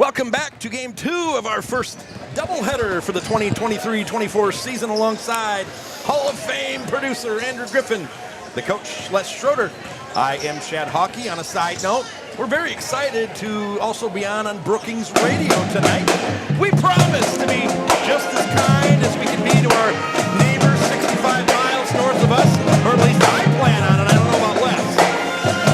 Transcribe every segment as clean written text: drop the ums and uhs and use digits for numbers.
Welcome back to Game 2 of our first doubleheader for the 2023-24 season alongside Hall of Fame producer Andrew Griffin, the coach Les Schroeder. I am Chad Hockey. On a side note, we're very excited to also be on Brookings Radio tonight. We promise to be just as kind as we can be to our neighbors 65 miles north of us, or at least I plan on it. I don't know about Les.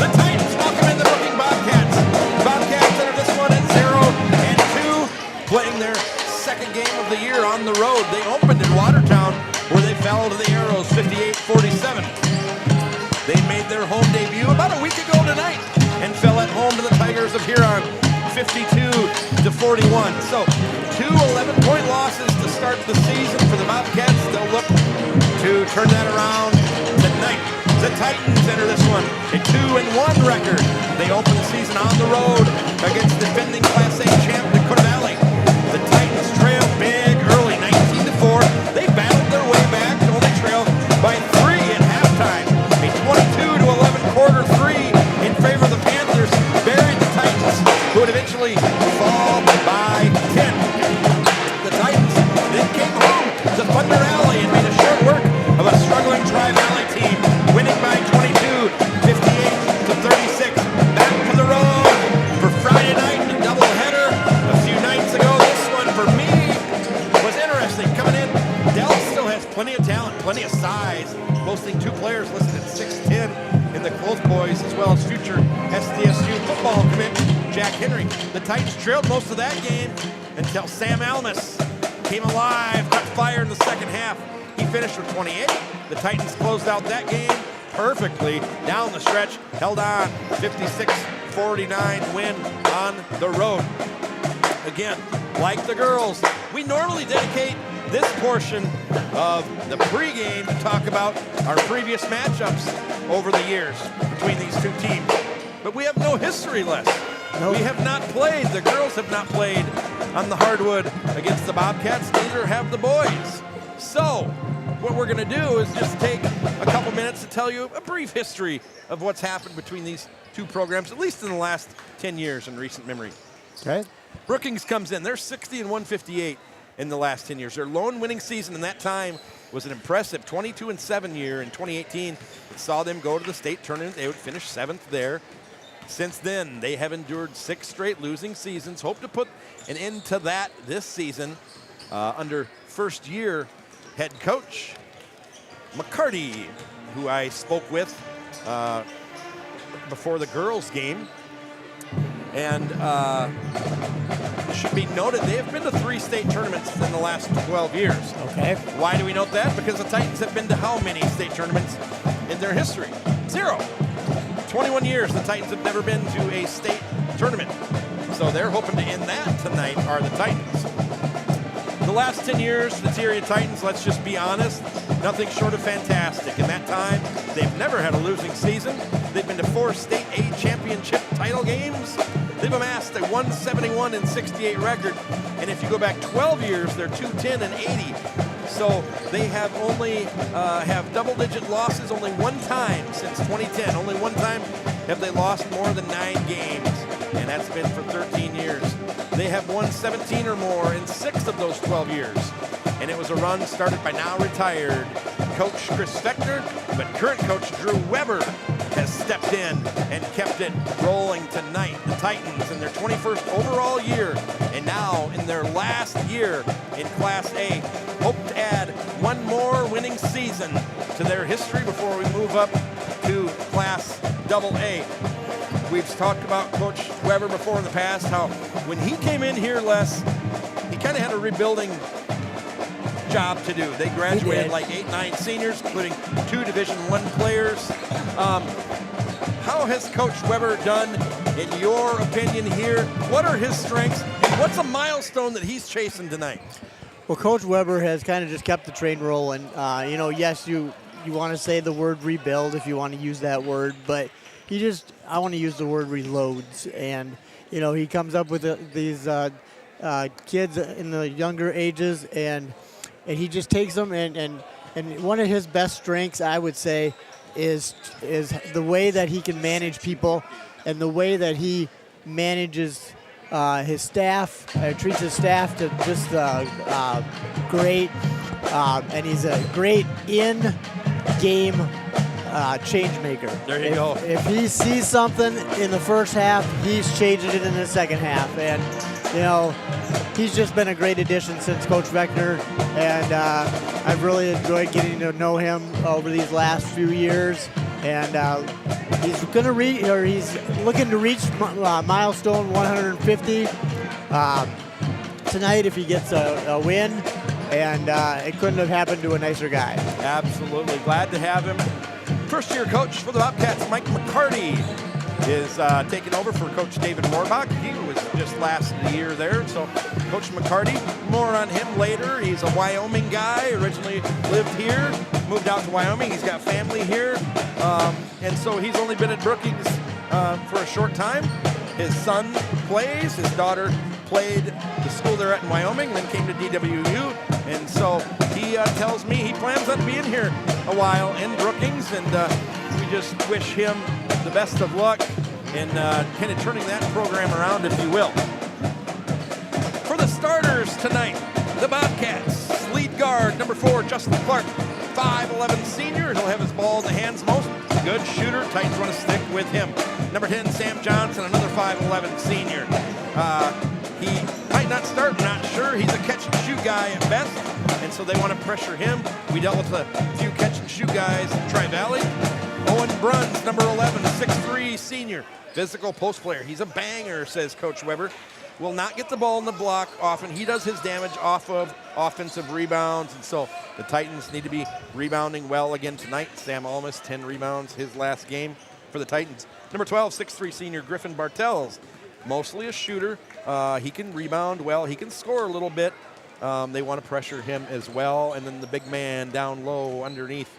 The Titans welcome in the Brookings Bobcats. Bobcats enter this one at 0-2, playing their second game of the year on the road. They opened in Watertown, where they fell to the Arrows 58-47. They made their home debut about a week ago tonight and fell at home to the Tigers of Huron 52-41. So, two 11-point losses to start the season for the Bobcats. They'll look to turn that around tonight. The Titans enter this one a 2-1 record. They open the season on the road against defending Class A champ Dakota Valley. The Titans trail big early, 19-4. They battled their way back to only trail by 3 at halftime. A 22-11 quarter three in favor of the Panthers buried the Titans, who would eventually fall by 10. The Titans then came home to Thunder Alley and made a short work of a struggling Tri-Valley team, winning by 22, 58-36. Back to the road for Friday night in a doubleheader a few nights ago. This one for me was interesting. Coming in, Dallas still has plenty of talent, plenty of size, boasting two players listed at 6'10" in the Close Boys, as well as future SDSU football commit Jack Henry. The Titans trailed most of that game until Sam Almas came alive, got fire in the second half. He finished with 28. The Titans closed out that game perfectly down the stretch, held on, 56-49 win on the road. Again, like the girls, we normally dedicate this portion of the pregame to talk about our previous matchups over the years between these two teams. But we have no history left. Nope. We have not played. The girls have not played on the hardwood against the Bobcats. Neither have the boys. So what we're going to do is just take a couple minutes to tell you a brief history of what's happened between these two programs, at least in the last 10 years in recent memory. Okay. Brookings comes in. They're 60-158 in the last 10 years. Their lone winning season in that time was an impressive 22-7 year in 2018. It saw them go to the state tournament. They would finish 7th there. Since then, they have endured 6 straight losing seasons. Hope to put an end to that this season under first-year head coach McCarty, who I spoke with before the girls' game. And it should be noted, they have been to 3 state tournaments in the last 12 years. Okay. Why do we note that? Because the Titans have been to how many state tournaments in their history? 0. 21 years, the Titans have never been to a state tournament. So they're hoping to end that tonight, are the Titans. The last 10 years, the Tyria Titans, let's just be honest, nothing short of fantastic. In that time, they've never had a losing season. They've been to 4 state A championship title games. They've amassed a 171-68 record. And if you go back 12 years, they're 210-80. So they have only have double-digit losses only one time since 2010. Only one time have they lost more than 9 games, and that's been for 13 years. They have won 17 or more in 6 of those 12 years, and it was a run started by now retired Coach Chris Feckner, but current coach Drew Weber has stepped in and kept it rolling tonight. The Titans in their 21st overall year, and now in their last year in Class A, hope to add one more winning season to their history before we move up to Class AA. We've talked about Coach Weber before in the past, how when he came in here, Les, he kind of had a rebuilding job to do. They graduated like 8-9 seniors, including 2 Division I players. How has Coach Weber done, in your opinion here? What are his strengths, and what's a milestone that he's chasing tonight? Well, Coach Weber has kind of just kept the train rolling. Yes, you want to say the word rebuild if you want to use that word, but I want to use the word reloads. And, he comes up with these kids in the younger ages, and he just takes them, and one of his best strengths, I would say, is the way that he can manage people and the way that he manages his staff, treats his staff to just great, and he's a great in-game change maker. There you go. If he sees something in the first half, he's changing it in the second half. And, you know, he's just been a great addition since Coach Beckner, and I've really enjoyed getting to know him over these last few years. And he's looking to reach milestone 150 tonight if he gets a win. And it couldn't have happened to a nicer guy. Absolutely. Glad to have him. First-year coach for the Bobcats, Mike McCarty, is taking over for Coach David Morbach. He was just last year there. So Coach McCarty, more on him later. He's a Wyoming guy, originally lived here, moved out to Wyoming. He's got family here. And so he's only been at Brookings for a short time. His son plays, his daughter played the school they're at in Wyoming, then came to DWU. And so he tells me he plans on being here a while in Brookings, and we just wish him the best of luck in kind of turning that program around, if you will. For the starters tonight, the Bobcats, lead guard, number 4, Justin Clark, 5'11" senior. He'll have his ball in the hands most. Good shooter. Titans want to stick with him. Number 10, Sam Johnson, another 5'11" senior. He might not start, I'm not sure. He's a catch-and-shoot guy at best, and so they want to pressure him. We dealt with a few catch-and-shoot guys in Tri-Valley. Owen Bruns, number 11, 6'3", senior. Physical post player. He's a banger, says Coach Weber. Will not get the ball in the block often. He does his damage off of offensive rebounds, and so the Titans need to be rebounding well again tonight. Sam Almas, 10 rebounds his last game for the Titans. Number 12, 6'3", senior Griffin Bartels. Mostly a shooter. He can rebound well. He can score a little bit. They want to pressure him as well. And then the big man down low underneath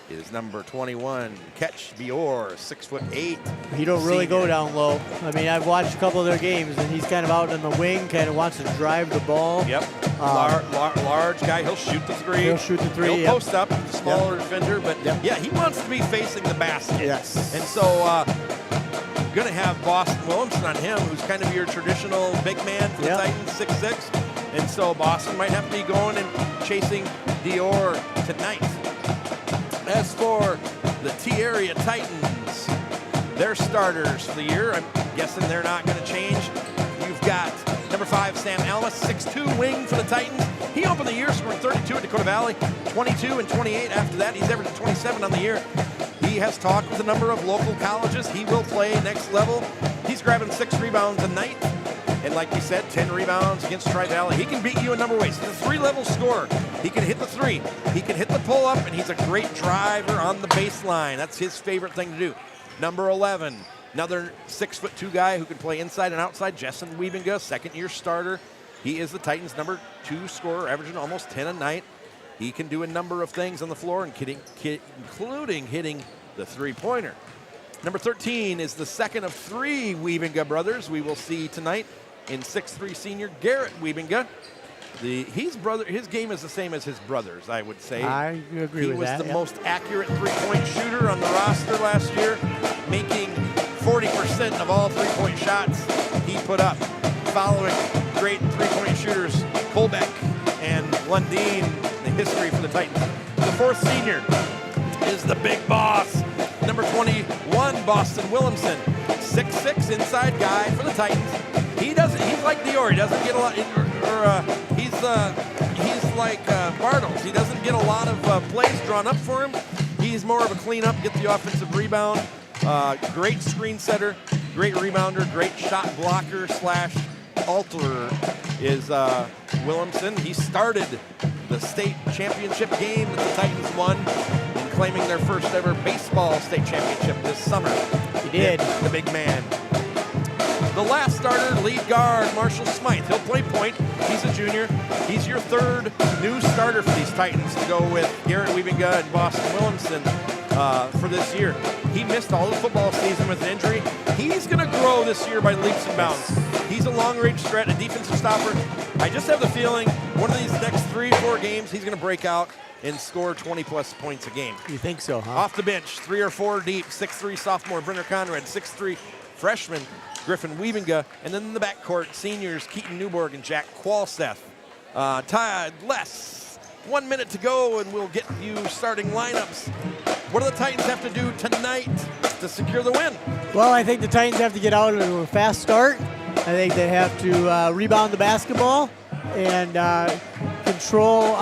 is number 21, Ketch Bior, 6'8". He don't really go down low. I mean, I've watched a couple of their games, and he's kind of out in the wing, kind of wants to drive the ball. Yep. Large guy. He'll shoot the three. He'll shoot the three. He'll post up, the smaller defender, but yeah, he wants to be facing the basket. Yes. And so going to have Boston Williamson on him, who's kind of your traditional big man for the Titans, 6'6". And so Boston might have to be going and chasing Dior tonight. As for the T-Area Titans, their starters for the year, I'm guessing they're not going to change. You've got number 5, Sam Almas, 6'2", wing for the Titans. He opened the year scoring 32 at Dakota Valley, 22 and 28 after that. He's averaging 27 on the year. He has talked with a number of local colleges. He will play next level. He's grabbing 6 rebounds a night. And like we said, 10 rebounds against Tri-Valley. He can beat you a number of ways. He's a 3-level scorer. He can hit the 3. He can hit the pull-up, and he's a great driver on the baseline. That's his favorite thing to do. Number 11, another 6'2" guy who can play inside and outside, Jessen Wiebinga, second-year starter. He is the Titans' number 2 scorer, averaging almost 10 a night. He can do a number of things on the floor, including hitting the three-pointer. Number 13 is the second of 3 Wiebinga brothers we will see tonight in 6'3" senior Garrett Wiebinga. His game is the same as his brother's, I would say. I agree with that. He was the most accurate three-point shooter on the roster last year, making 40% of all three-point shots he put up. Following great three-point shooters, Colbeck and Lundeen, the history for the Titans. The 4th senior is the big boss, number 21, Boston Williamson, 6'6" inside guy for the Titans. He's like Dior. He doesn't get a lot, he's like Bartles. He doesn't get a lot of plays drawn up for him. He's more of a cleanup, get the offensive rebound. Great screen setter, great rebounder, great shot blocker / alterer is Williamson. He started the state championship game that the Titans won in claiming their first ever baseball state championship this summer. He did. The big man. The last starter, lead guard, Marshall Smythe. He'll play point. He's a junior. He's your 3rd new starter for these Titans to go with Garrett Wiebinga and Boston Williamson for this year. He missed all the football season with an injury. He's going to grow this year by leaps and bounds. He's a long-range threat, a defensive stopper. I just have the feeling one of these next 3-4 games, he's going to break out and score 20-plus points a game. You think so, huh? Off the bench, 3 or 4 deep, 6'3" sophomore Brenner Conrad, 6'3" freshman Griffin Wiebenga. And then in the backcourt, seniors Keaton Newborg and Jack Qualseth. Tied less. 1 minute to go, and we'll get you starting lineups. What do the Titans have to do tonight to secure the win? Well, I think the Titans have to get out to a fast start. I think they have to rebound the basketball and control,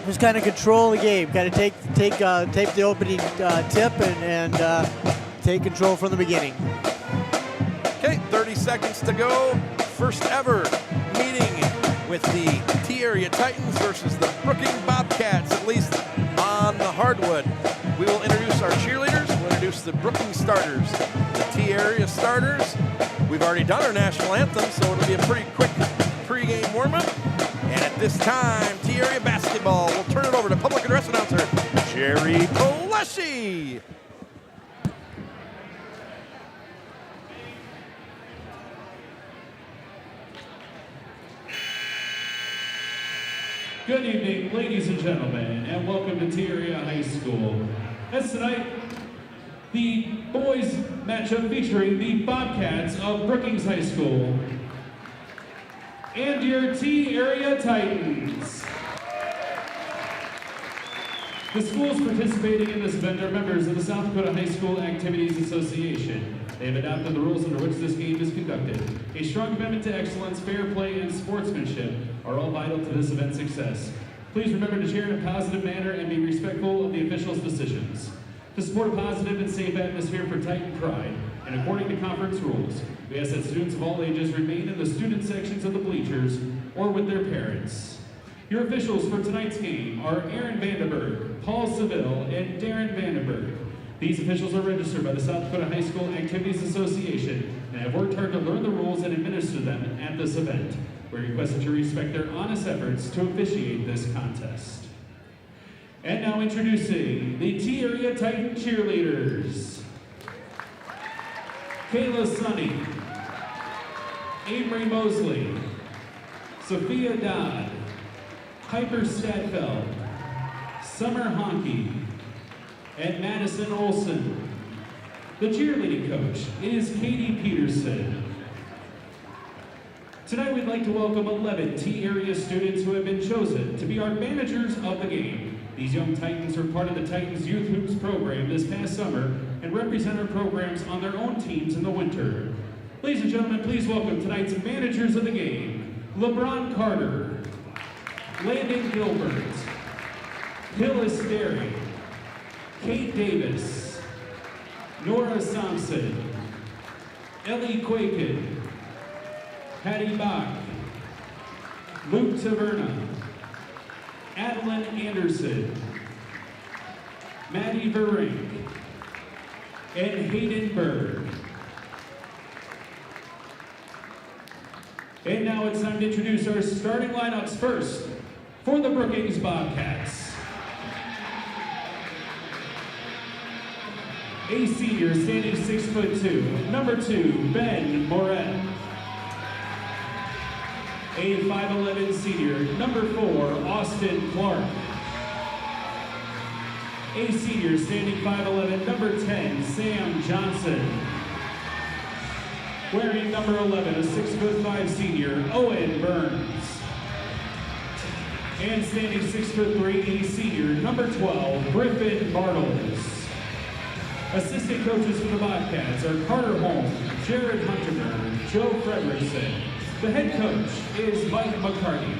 just kind of control the game. Kind of take the opening tip and take control from the beginning. Okay, 30 seconds to go. First ever meeting with the T-Area Titans versus the Brookings Bobcats, at least on the hardwood. We will introduce our cheerleaders. We'll introduce the Brookings starters, the T-Area starters. We've already done our national anthem, so it'll be a pretty quick pregame warm-up. And at this time, T-Area basketball, we'll turn it over to public address announcer Jerry Polesci. Good evening, ladies and gentlemen, and welcome to T-Area High School. As tonight, the boys matchup featuring the Bobcats of Brookings High School and your T-Area Titans. The schools participating in this event are members of the South Dakota High School Activities Association. They have adopted the rules under which this game is conducted. A strong commitment to excellence, fair play, and sportsmanship are all vital to this event's success. Please remember to cheer in a positive manner and be respectful of the officials' decisions. To support a positive and safe atmosphere for Titan pride, and according to conference rules, we ask that students of all ages remain in the student sections of the bleachers or with their parents. Your officials for tonight's game are Aaron Vandenberg, Paul Seville, and Darren Vandenberg. These officials are registered by the South Dakota High School Activities Association and have worked hard to learn the rules and administer them at this event. We request that you respect their honest efforts to officiate this contest. And now introducing the T-Area Titan cheerleaders. Kayla Sunny, Amory Mosley, Sophia Dodd, Piper Stadfeld, Summer Honke, and Madison Olson. The cheerleading coach is Katie Peterson. Tonight we'd like to welcome 11 T-Area students who have been chosen to be our managers of the game. These young Titans are part of the Titans Youth Hoops program this past summer and represent our programs on their own teams in the winter. Ladies and gentlemen, please welcome tonight's managers of the game. LeBron Carter, Landon Gilbert, Hillis Derry, Kate Davis, Nora Sampson, Ellie Quakin, Patty Bach, Luke Taverna, Adeline Anderson, Maddie Verink, and Hayden Berg. And now it's time to introduce our starting lineups first for the Brookings Bobcats. A senior standing 6'2", number 2, Ben Moret. A 5'11" senior, number 4, Austin Clark. A senior standing 5'11", number 10, Sam Johnson. Wearing number 11, a 6'5" senior, Owen Burns. And standing 6'3", a senior, number 12, Griffin Bartles. Assistant coaches for the Bobcats are Carter Holmes, Jared Hunterman, Joe Frederickson. The head coach is Mike McCarty.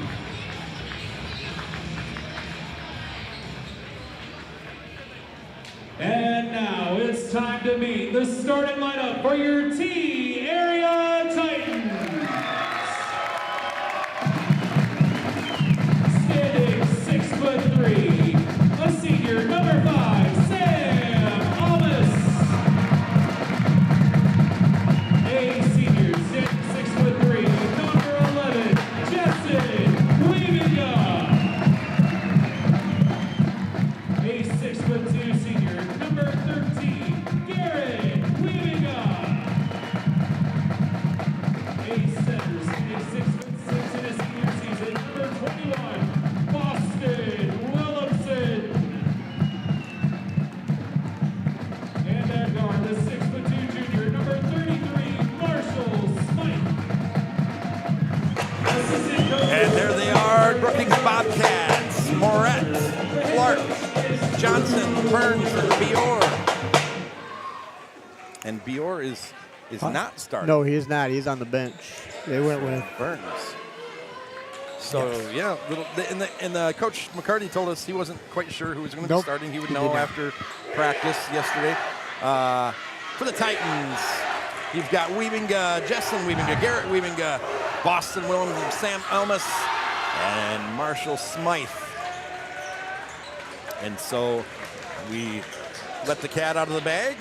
And now it's time to meet the starting lineup for your T-Area Titans. Standing 6'3", a senior, number 5, Sam Almas. A senior, standing 6'3", number 11, Justin Wiebenga. A 6'2" senior, number 13, Garrett Wiebenga. Johnson, Burns, and Bior. And Bior is not starting. No, he is not. He's on the bench. They went with Burns. So, yeah, and Coach McCarty told us he wasn't quite sure who was going to be starting. He would know after practice yesterday. For the Titans, you've got Wiebinga, Jessen Wiebinga, Garrett Wiebinga, Boston Williams, Sam Elmas, and Marshall Smythe. And so we let the cat out of the bag.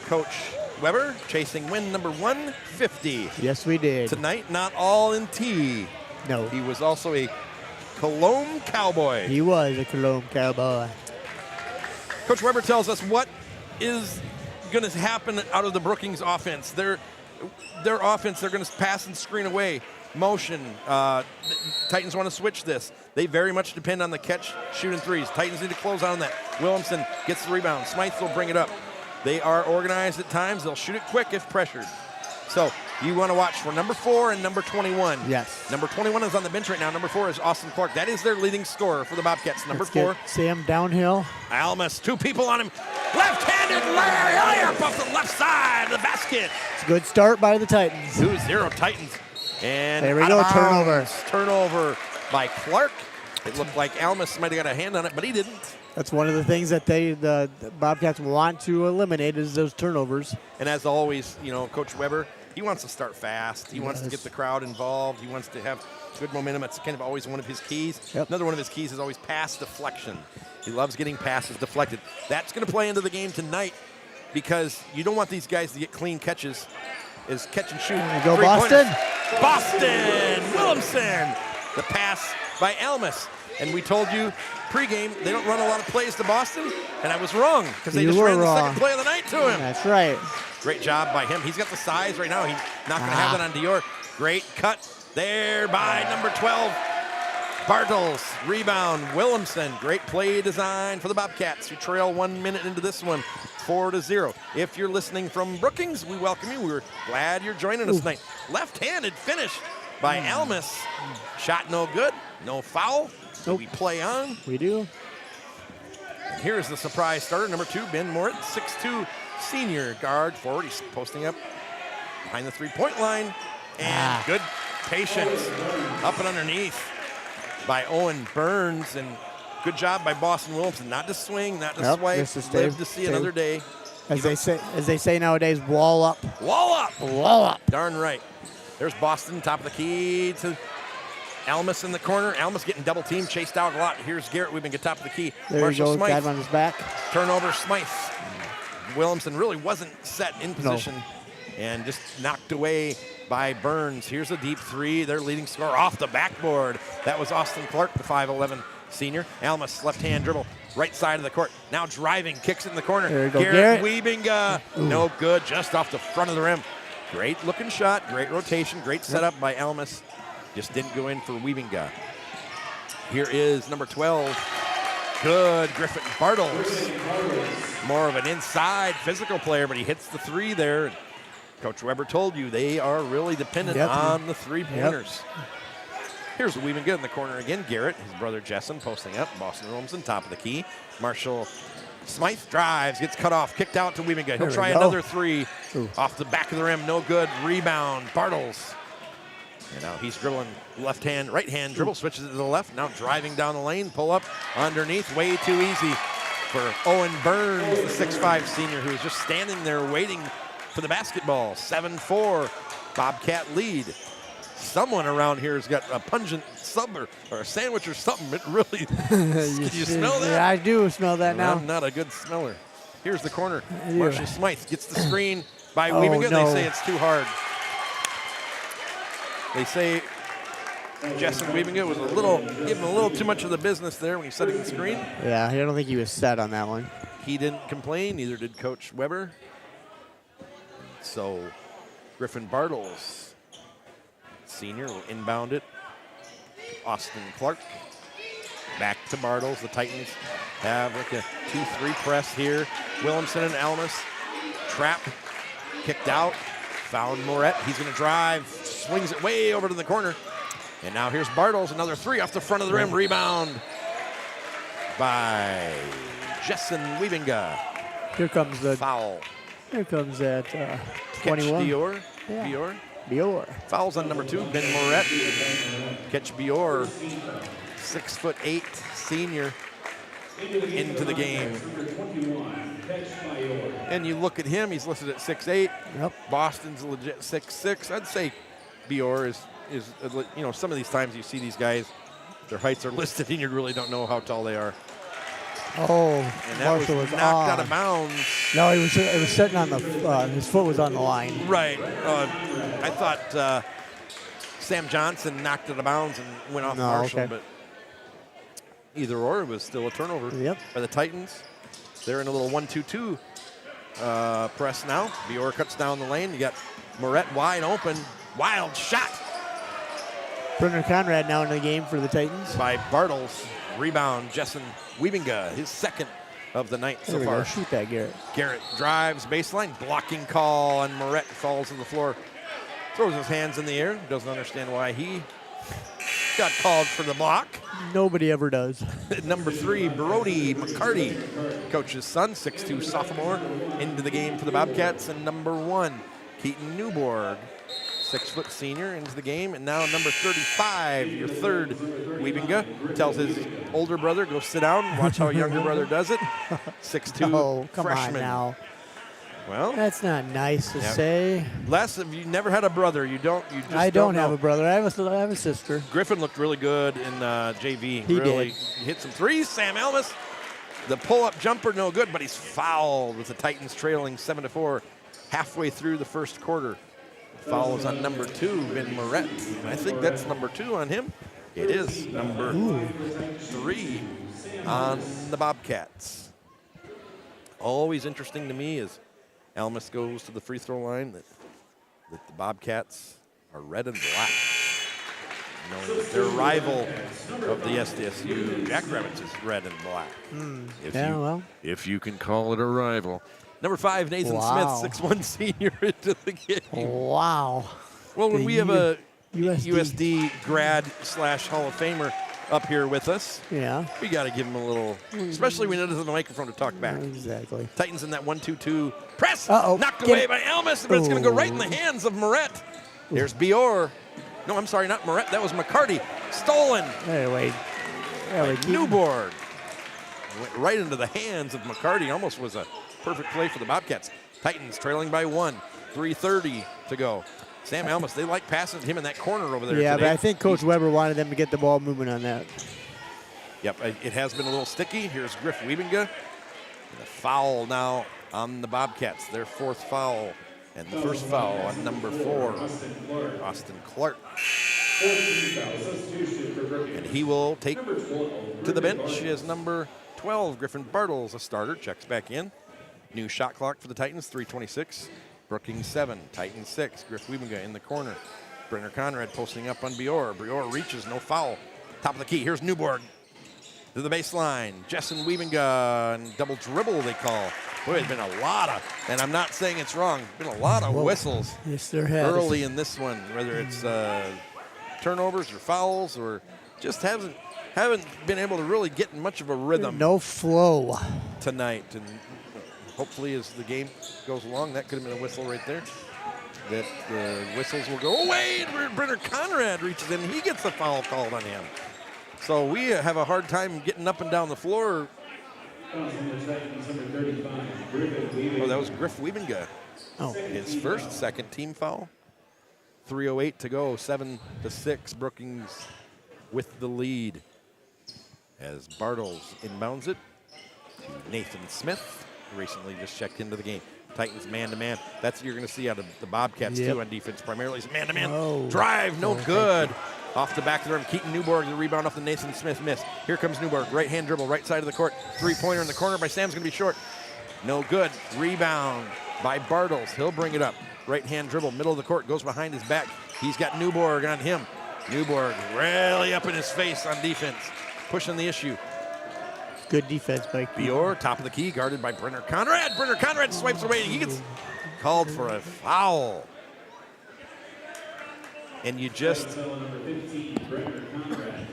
Coach Weber chasing win number 150. Yes, we did. Tonight, not all in T. No. He was also a Cologne Cowboy. He was a Cologne Cowboy. Coach Weber tells us what is going to happen out of the Brookings offense. Their offense, they're going to pass and screen away. Motion. Titans want to switch this. They very much depend on the catch, shoot, and threes. Titans need to close out on that. Williamson gets the rebound. Smythe will bring it up. They are organized at times. They'll shoot it quick if pressured. So you want to watch for number 4 and number 21. Yes. Number 21 is on the bench right now. Number 4 is Austin Clark. That is their leading scorer for the Bobcats. Number 4. Sam downhill. Almas, 2 people on him. Left-handed layup off the left side of the basket. It's a good start by the Titans. 2-0 Titans. And there we go, turnover. Turnover by Clark. It looked like Almas might have got a hand on it, but he didn't. That's one of the things that the Bobcats want to eliminate is those turnovers. And as always, Coach Weber, he wants to start fast. He wants to get the crowd involved. He wants to have good momentum. That's kind of always one of his keys. Yep. Another one of his keys is always pass deflection. He loves getting passes deflected. That's going to play into the game tonight because you don't want these guys to get clean catches. Is catch and shoot. Go Boston. Boston Williamson. The pass by Almas. And we told you pregame they don't run a lot of plays to Boston, and I was wrong because they just ran the second play of the night to him. That's right. Great job by him. He's got the size right now. He's not going to have that on Dior. Great cut there by number 12. Bartles, rebound, Williamson. Great play design for the Bobcats, who trail 1 minute into this one, 4-0. If you're listening from Brookings, we welcome you. We're glad you're joining us tonight. Left-handed finish by Almas. Shot no good, no foul. So we play on. We do. And here's the surprise starter, number 2, Ben Moritz, 6'2", senior guard forward. He's posting up behind the three-point line. And good patience up and underneath by Owen Burns. And good job by Boston Williamson. Not to swing, not to swipe. Live to see another day. As they say nowadays, wall up. Wall up. Wall up. Darn right. There's Boston, top of the key to Almas in the corner. Almas getting double teamed, chased out a lot. Here's Garrett Wiebinga, top of the key. There Marshall you go, Smythe. on his back. Turnover, Smythe. Williamson really wasn't set in position and just knocked away by Burns. Here's a deep 3. Their leading scorer off the backboard. That was Austin Clark, the 5'11" senior. Almas, left-hand dribble, right side of the court. Now driving, kicks it in the corner. There you go, Garrett Wiebinga, no good, just off the front of the rim. Great looking shot, great rotation, great setup by Almas. Just didn't go in for Wiebinga. Here is number 12. Good, Griffin Bartles. More of an inside physical player, but he hits the 3 there. Coach Weber told you they are really dependent on the three-pointers. Here's Wiebinga in the corner again. Garrett, his brother Jessen, posting up. Boston Williamson, top of the key. Marshall Smythe drives, gets cut off, kicked out to Wiebinga. He'll try another 3 off the back of the rim. No good. Rebound, Bartles. And now he's dribbling right hand dribble, switches it to the left. Now driving down the lane, pull up underneath. Way too easy for Owen Burns, the 6'5" senior, who is just standing there waiting for the basketball. 7-4, Bobcat lead. Someone around here has got a pungent sub or a sandwich or something. It really, can you smell that? Yeah, I do smell that now. I'm not a good smeller. Here's the corner. Marshall Smythe gets the screen by Wiebinga. They say it's too hard. They say Jessen Wiebinga was giving a little too much of the business there when he's setting the screen. Yeah, I don't think he was set on that one. He didn't complain, neither did Coach Weber. So Griffin Bartles, senior, will inbound it. Austin Clark. Back to Bartles. The Titans have like a 2-3 press here. Williamson and Almas. Trap. Kicked out. Found Moret. He's going to drive. Swings it way over to the corner. And now here's Bartles. Another 3 off the front of the rim. Rebound by Jessen Weavinga. Here comes the Foul. Here comes that Catch 21. Dior. Yeah. Bior. Bior. Fouls on number 2, Ben Moret. Catch Bior, 6'8" senior, into the game. And you look at him, he's listed at 6'8". Yep. Boston's legit 6'6". I'd say Bior is some of these times you see these guys, their heights are listed and you really don't know how tall they are. Oh, And that Marshall was knocked out of bounds. No, it was sitting on the, his foot was on the line. Right. I thought Sam Johnson knocked it out of bounds and went off Marshall, okay. but either or, it was still a turnover by the Titans. They're in a little 1-2-2 press now. Bior cuts down the lane. You got Moret wide open. Wild shot Brenner Conrad now in the game for the Titans. by Bartles. Rebound, Jessen Weavinga, his second of the night so far. Shoot that, Garrett. Garrett drives baseline, blocking call, and Moret falls to the floor. Throws his hands in the air. Doesn't understand why he got called for the block. Nobody ever does. Number 3, Brody McCarty, coach's son, 6'2" sophomore, into the game for the Bobcats. And number 1, Keaton Newborg, 6' senior, into the game. And now number 35, your third, Weavinga, tells his older brother, go sit down, watch how younger brother does it. 6'2", Oh, come freshman. on now. Well, That's not nice to say. Les, if you never had a brother, you just I don't have know. a brother. I have a sister. Griffin looked really good in JV. He really did. hit some threes. Sam Elmas, the pull-up jumper, no good, but he's fouled with the Titans trailing 7-4 halfway through the first quarter. Foul is on number 2, Ben Moret. And I think that's number 2 on him. It is number 3 on the Bobcats. Always interesting to me is Elmas goes to the free throw line that the Bobcats are red and black. You know, their rival of the SDSU Jackrabbits is red and black. If you can call it a rival. Number 5, Nathan Wow. Smith, 6'1" senior into the game. Wow. Well, when The we have a USD. USD grad / Hall of Famer up here with us, Yeah. we got to give him a little, especially when it doesn't have the microphone to talk back. Exactly. Titans in that 1-2-2 press. Uh-oh. Knocked Get away it. by Elmas, but it's going to go right in the hands of Moret. There's Bior. No, I'm sorry, not Moret. That was McCarty. Stolen. Anyway. Newborg. Went right into the hands of McCarty. Almost was a perfect play for the Bobcats. Titans trailing by 1. 3:30 to go. Sam Elmas, they like passing him in that corner over there Yeah, today. but I think Coach Weber wanted them to get the ball moving on that. Yep, it has been a little sticky. Here's Griff Weavinga. And a foul now on the Bobcats. Their 4th foul. And the first foul on number 4, Austin Clark. And he will take to the bench as number 12, Griffin Bartles, a starter, checks back in. New shot clock for the Titans, 3:26. Brookings 7, Titans 6. Griff Weavinga in the corner. Brenner Conrad posting up on Bior. Bior reaches, no foul. Top of the key, here's Newborg to the baseline. Jessen Weavinga, and double dribble they call. Boy, there's been a lot of, and I'm not saying it's wrong, been a lot of whistles Yes, there has. early in this one, whether it's turnovers or fouls or just haven't been able to really get in much of a rhythm No flow. tonight. And hopefully as the game goes along, that could have been a whistle right there. That the whistles will go away, and Brenner Conrad reaches in, and he gets a foul called on him. So we have a hard time getting up and down the floor. Oh, that was Griff Weavinga. Oh. His first, second team foul. 3:08 to go, 7-6. Brookings with the lead as Bartles inbounds it to Nathan Smith, who recently just checked into the game. Titans man-to-man. That's what you're going to see out of the Bobcats, too, on defense. Primarily is man-to-man. Oh. Drive, no good. Off the back of the rim, Keaton Newborg, the rebound off the Nathan Smith miss. Here comes Newborg, right-hand dribble, right side of the court. Three-pointer in the corner by Sam's going to be short. No good. Rebound by Bartles. He'll bring it up. Right-hand dribble, middle of the court, goes behind his back. He's got Newborg on him. Newborg really up in his face on defense, pushing the issue. Good defense by Bior, top of the key, guarded by Brenner Conrad. Brenner Conrad swipes away. He gets called for a foul. And you just,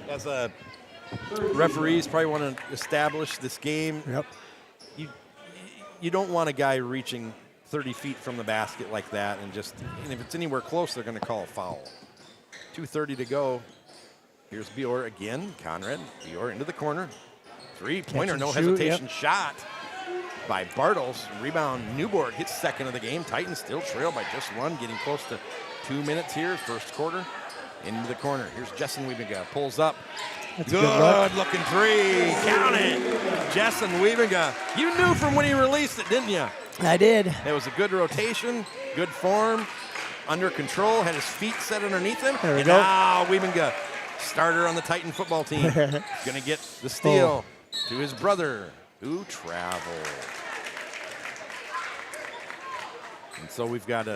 as a referees probably want to establish this game. Yep. you don't want a guy reaching 30 feet from the basket like that, and if it's anywhere close, they're going to call a foul. 2:30 to go. Here's Bior again. Conrad. Bior into the corner. Three-pointer, no hesitation shot by Bartles. Rebound, Newborg hits second of the game. Titans still trail by just one, getting close to 2 minutes here, first quarter. Into the corner. Here's Jessen Wiebenga. Pulls up. That's good looking three. Count it. Jessen Wiebenga. You knew from when he released it, didn't you? I did. It was a good rotation, good form, under control, had his feet set underneath him. There we and go. now Wiebenga, starter on the Titan football team, going to get the steal to his brother, who traveled. And so we've got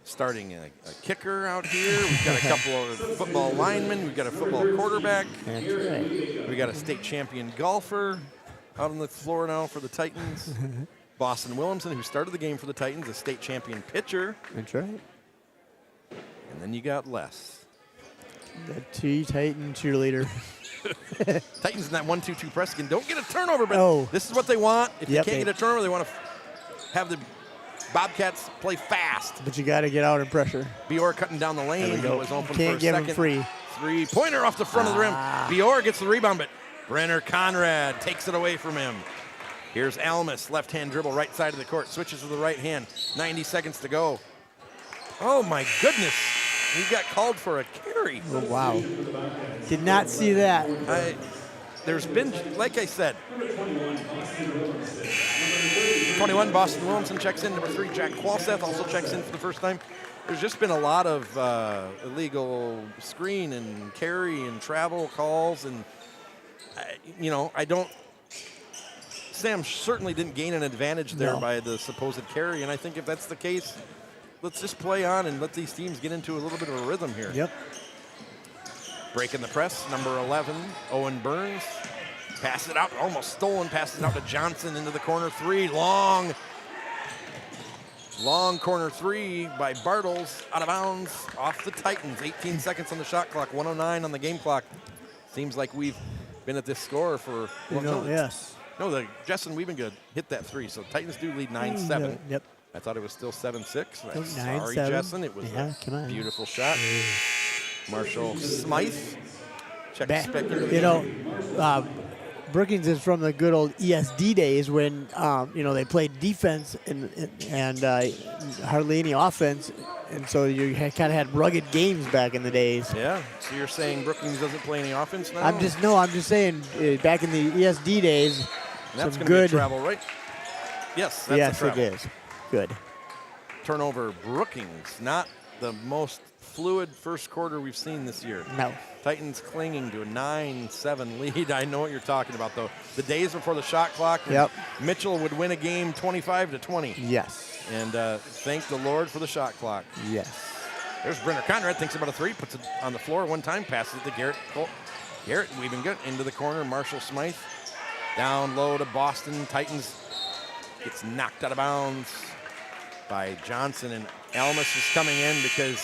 starting a kicker out here. We've got a couple of football linemen. We've got a football quarterback. That's right. We got a state champion golfer out on the floor now for the Titans. Boston Williamson, who started the game for the Titans, a state champion pitcher. That's right. And then you got Les. The Titan cheerleader. Titans in that 1-2-2 press again. Don't get a turnover, but this is what they want. If you can't get a turnover, they want to have the Bobcats play fast. But you got to get out and pressure. Bior cutting down the lane. He was open for a give second. him free. Three-pointer off the front of the rim. Bior gets the rebound, but Brenner Conrad takes it away from him. Here's Almus, left-hand dribble, right side of the court. Switches to the right hand. 90 seconds to go. Oh, my goodness. He got called for a carry. Oh, wow. Did not see that. There's been, like I said, 21, Boston Williamson checks in. Number 3, Jack Qualseth also checks in for the first time. There's just been a lot of illegal screen and carry and travel calls. And, I don't. Sam certainly didn't gain an advantage there by the supposed carry. And I think if that's the case, let's just play on and let these teams get into a little bit of a rhythm here. Yep. Breaking the press, number 11, Owen Burns. Pass it out, almost stolen. Passes it out to Johnson into the corner 3. Long corner 3 by Bartles. Out of bounds, off the Titans. 18 seconds on the shot clock, 109 on the game clock. Seems like we've been at this score for yes. No, the Jessen Wiebenga hit that 3, so Titans do lead 9-7. Yep. I thought it was still 7-6. Sorry, 9-7. Jessen. It was a beautiful shot. Marshall Smythe checks back into Brookings is from the good old ESD days when they played defense and hardly any offense, and so you kind of had rugged games back in the days. Yeah. So you're saying Brookings doesn't play any offense now? I'm just saying back in the ESD days. That's going to be travel, right? Yes, that's a travel. It is. Good. Turnover, Brookings, not the most fluid first quarter we've seen this year. No. Titans clinging to a 9-7 lead. I know what you're talking about, though. The days before the shot clock, Mitchell would win a game 25-20. Yes. And thank the Lord for the shot clock. Yes. There's Brenner Conrad, thinks about a 3, puts it on the floor one time, passes it to Garrett. Garrett Wiebenga into the corner. Marshall Smythe down low to Boston. Titans gets knocked out of bounds by Johnson, and Almus is coming in because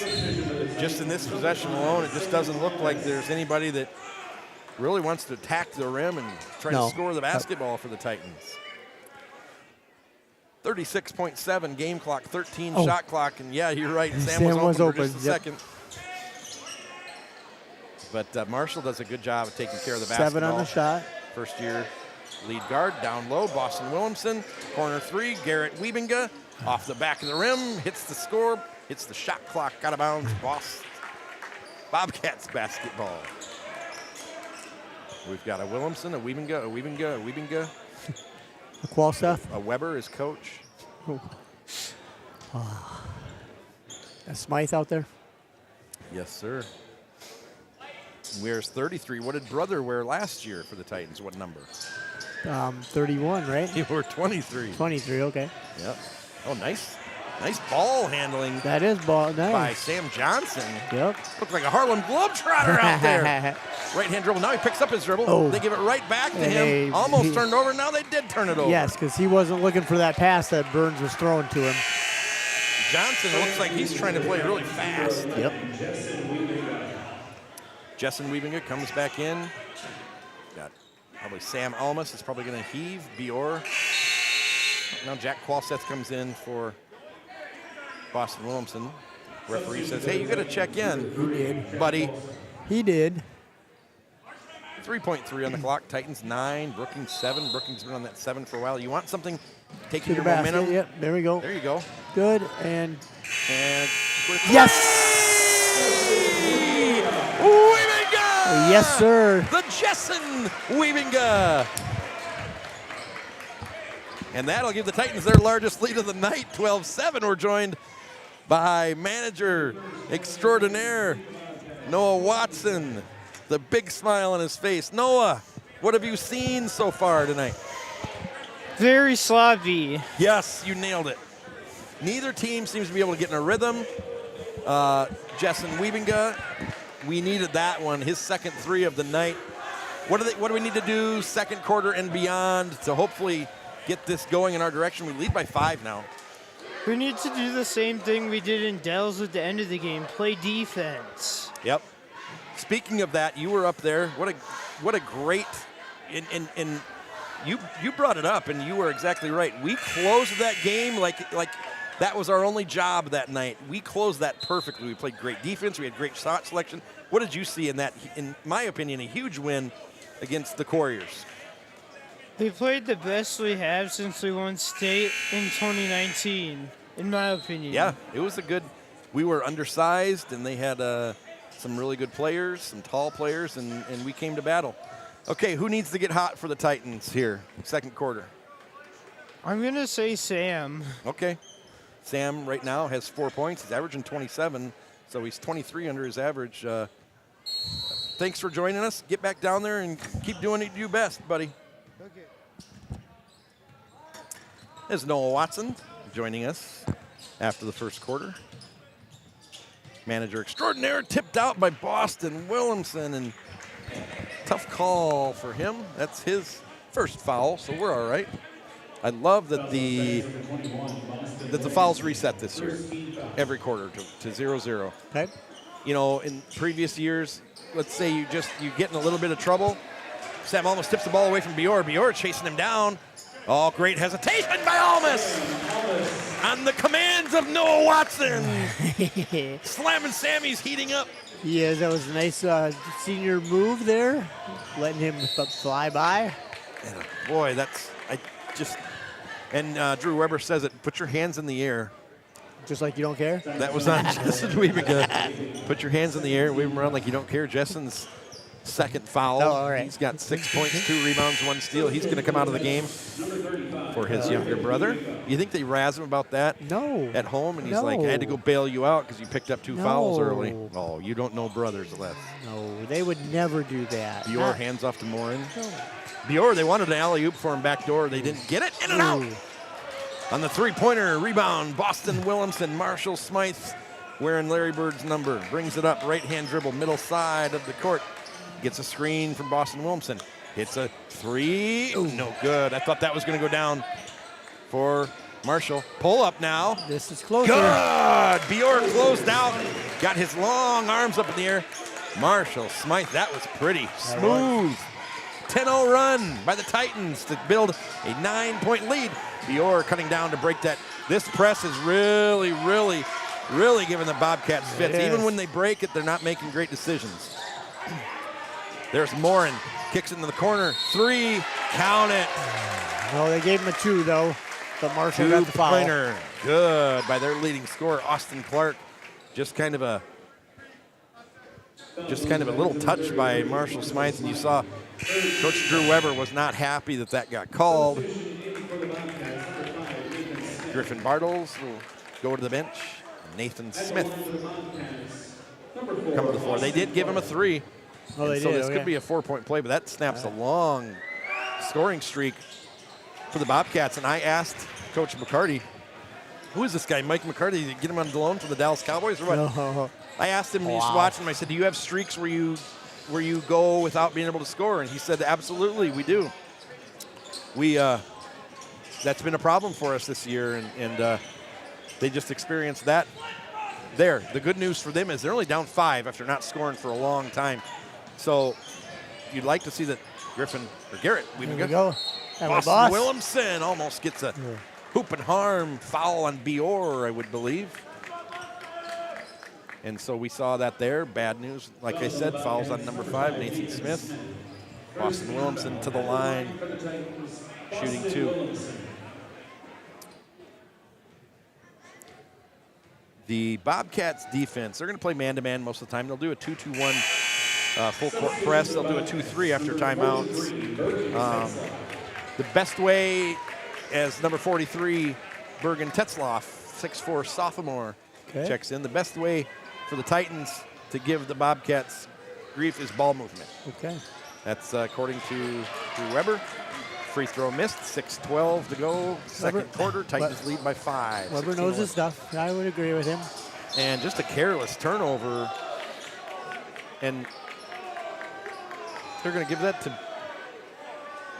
just in this possession alone, it just doesn't look like there's anybody that really wants to attack the rim and try to score the basketball for the Titans. 36.7 game clock, 13 shot clock, and yeah, you're right. Sam was open for just a second. But Marshall does a good job of taking care of the basketball. 7 on the shot. First year lead guard, down low, Boston Williamson. Corner 3, Garrett Wiebenga. Off the back of the rim, hits the score, hits the shot clock, out of bounds, Bobcats basketball. We've got a Williamson, a Wiebenga. A Qualseth. A Weber is coach. A Smythe out there. Yes, sir. Wears 33. What did Brother wear last year for the Titans? What number? 31, right? He wore 23. 23, okay. Yep. Oh, nice ball handling. That is ball, nice. By Sam Johnson. Yep. Looked like a Harlem Globetrotter out there. Right-hand dribble. Now he picks up his dribble. Oh. They give it right back to him. Almost turned over. Now they did turn it over. Yes, because he wasn't looking for that pass that Burns was throwing to him. Johnson looks like he's trying to play really fast. Yep. Jessen Wiebenga comes back in. Got Probably Sam Almas is probably going to heave. Bior. Now Jack Qualseth comes in for Boston Williamson. Referee says, hey, you got to check in. He did. Buddy. He did. 3.3 on the clock. Titans 9, Brookings 7. Brookings been on that 7 for a while. You want something taking To your the basket. momentum? Yep, there we go. There you go. Good, and Yes! Weavinga! yes, sir. The Jessen Weavinga. And that'll give the Titans their largest lead of the night, 12-7. We're joined by manager extraordinaire Noah Watson, the big smile on his face. Noah, what have you seen so far tonight? Very sloppy. Yes, you nailed it. Neither team seems to be able to get in a rhythm. Jessen Weavinga, we needed that one, his second 3 of the night. What do we need to do second quarter and beyond to hopefully get this going in our direction? We lead by 5 now. We need to do the same thing we did in Dells at the end of the game, play defense. Yep. Speaking of that, you were up there. What a great and you brought it up, and you were exactly right. We closed that game like that was our only job that night. We closed that perfectly. We played great defense. We had great shot selection. What did you see in that? In my opinion, a huge win against the Couriers. They played the best we have since we won state in 2019, in my opinion. Yeah, it was a good. We were undersized, and they had some really good players, some tall players, and we came to battle. Okay, who needs to get hot for the Titans here, second quarter? I'm going to say Sam. Okay. Sam right now has 4 points. He's averaging 27, so he's 23 under his average. Thanks for joining us. Get back down there and keep doing what you do best, buddy. Okay. There's Noah Watson joining us after the first quarter. Manager extraordinaire, tipped out by Boston Williamson, and tough call for him. That's his first foul, so we're all right. I love that the fouls reset this year, every quarter to 0-0. Okay. You know, in previous years, let's say you get in a little bit of trouble. Sam almost tips the ball away from Bior. Bior chasing him down. Oh, great hesitation by Almas. On the commands of Noah Watson. Slamming Sammy's heating up. Yeah, that was a nice senior move there, letting him fly by. And boy, Drew Weber says it, put your hands in the air. Just like you don't care? That was on Jessen Weavinga. Put your hands in the air, wave them around like you don't care. Jessen's second foul. Oh, all right. He's got 6 points, 2 rebounds, 1 steal. He's going to come out of the game for his younger brother. You think they razz him about that? No. At home, and he's No. like, I had to go bail you out because you picked up 2 fouls No. early. Oh, you don't know brothers less. No, they would never do that. Bior hands off to Morin. Bior, they wanted an alley-oop for him back door. They didn't get it. In and out. Ooh. On the three-pointer, rebound, Boston Williamson. Marshall Smythe wearing Larry Bird's number. Brings it up, right-hand dribble, middle side of the court. Gets a screen from Boston Williamson. Hits a 3. Ooh, no good. I thought that was going to go down for Marshall. Pull up now. This is closer. Good. Bior closed out. Got his long arms up in the air. Marshall Smythe, that was pretty smooth. 10-0 run by the Titans to build a 9-point lead. Bior cutting down to break that. This press is really, really, really giving the Bobcats fits. Yes. Even when they break it, they're not making great decisions. There's Morin. Kicks into the corner. 3. Count it. No, they gave him a 2, though. But Marshall got the foul. Two-pointer. Good by their leading scorer, Austin Clark. Just kind of a little touch by Marshall Smythe, and you saw Coach Drew Weber was not happy that got called. Griffin Bartles will go to the bench. Nathan Smith come to the floor. They did give him a 3. Oh, they so did, this could be a 4-point play, but that snaps a long scoring streak for the Bobcats. And I asked Coach McCarty, who is this guy, Mike McCarty? Did you get him on loan for the Dallas Cowboys or what? No. I asked him, he's watching him, I said, do you have streaks where you go without being able to score? And he said, absolutely, we do. That's been a problem for us this year, and they just experienced that there. The good news for them is they're only down 5 after not scoring for a long time. So you'd like to see that Garrett There we Weeminga. go. That was Boston boss. Williamson almost gets a hoop and harm foul on Bior, I would believe. And so we saw that there. Bad news. Like I said, fouls on number 5, Nathan Smith. Boston Williamson to the line, shooting 2. The Bobcats defense, they're going to play man-to-man most of the time. They'll do a 2-2-1 full court press. They'll do a 2-3 after timeouts. The best way, as number 43, Bergen Tetzloff, 6'4" sophomore, checks in. The best way for the Titans to give the Bobcats grief is ball movement. Okay. That's according to Drew Weber. Free throw missed, 6:12 to go. Second quarter, Titans lead by 5. Weber knows his stuff. I would agree with him. And just a careless turnover. And they're going to give that to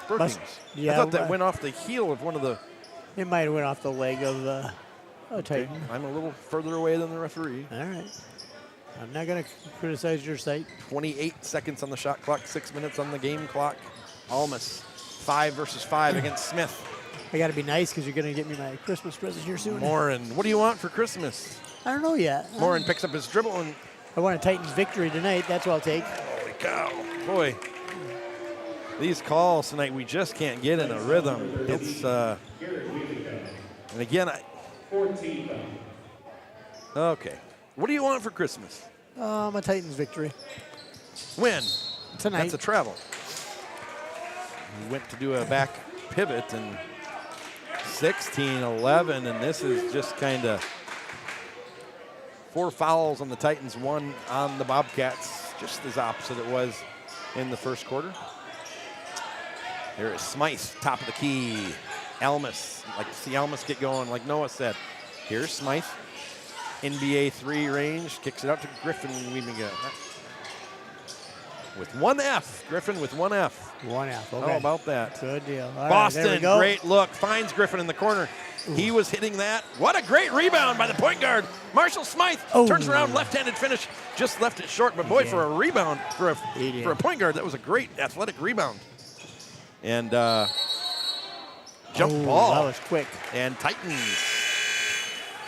Brookings. Yeah, I thought that went off the heel of one of the... It might have went off the leg of the Titan. I'm a little further away than the referee. All right. I'm not going to criticize your sight. 28 seconds on the shot clock, 6 minutes on the game clock. Almas, 5 versus 5 against Smith. I got to be nice because you're going to get me my Christmas present here soon. Morin, what do you want for Christmas? I don't know yet. Morin picks up his dribble and... I want a Titans victory tonight. That's what I'll take. Holy cow. Boy, these calls tonight, we just can't get in a rhythm. It's, and again, okay. What do you want for Christmas? A Titans victory. When? Tonight. That's a travel. We went to do a back pivot and 16-11, and this is just kind of 4 fouls on the Titans, 1 on the Bobcats, just as opposite it was in the first quarter. Here is Smythe, top of the key. Elmas, like to see Elmas get going, like Noah said. Here's Smythe, NBA 3 range, kicks it out to Griffin Weeminga. With 1 F, Griffin with 1 F. 1 F, okay. How about that? Good deal. All Boston, right, there we go. great look, finds Griffin in the corner. Ooh. He was hitting that. What a great rebound by the point guard. Marshall Smythe turns around, left-handed finish, just left it short, but boy, for a rebound, for a point guard, that was a great athletic rebound. And jump ball. That was quick. And Titans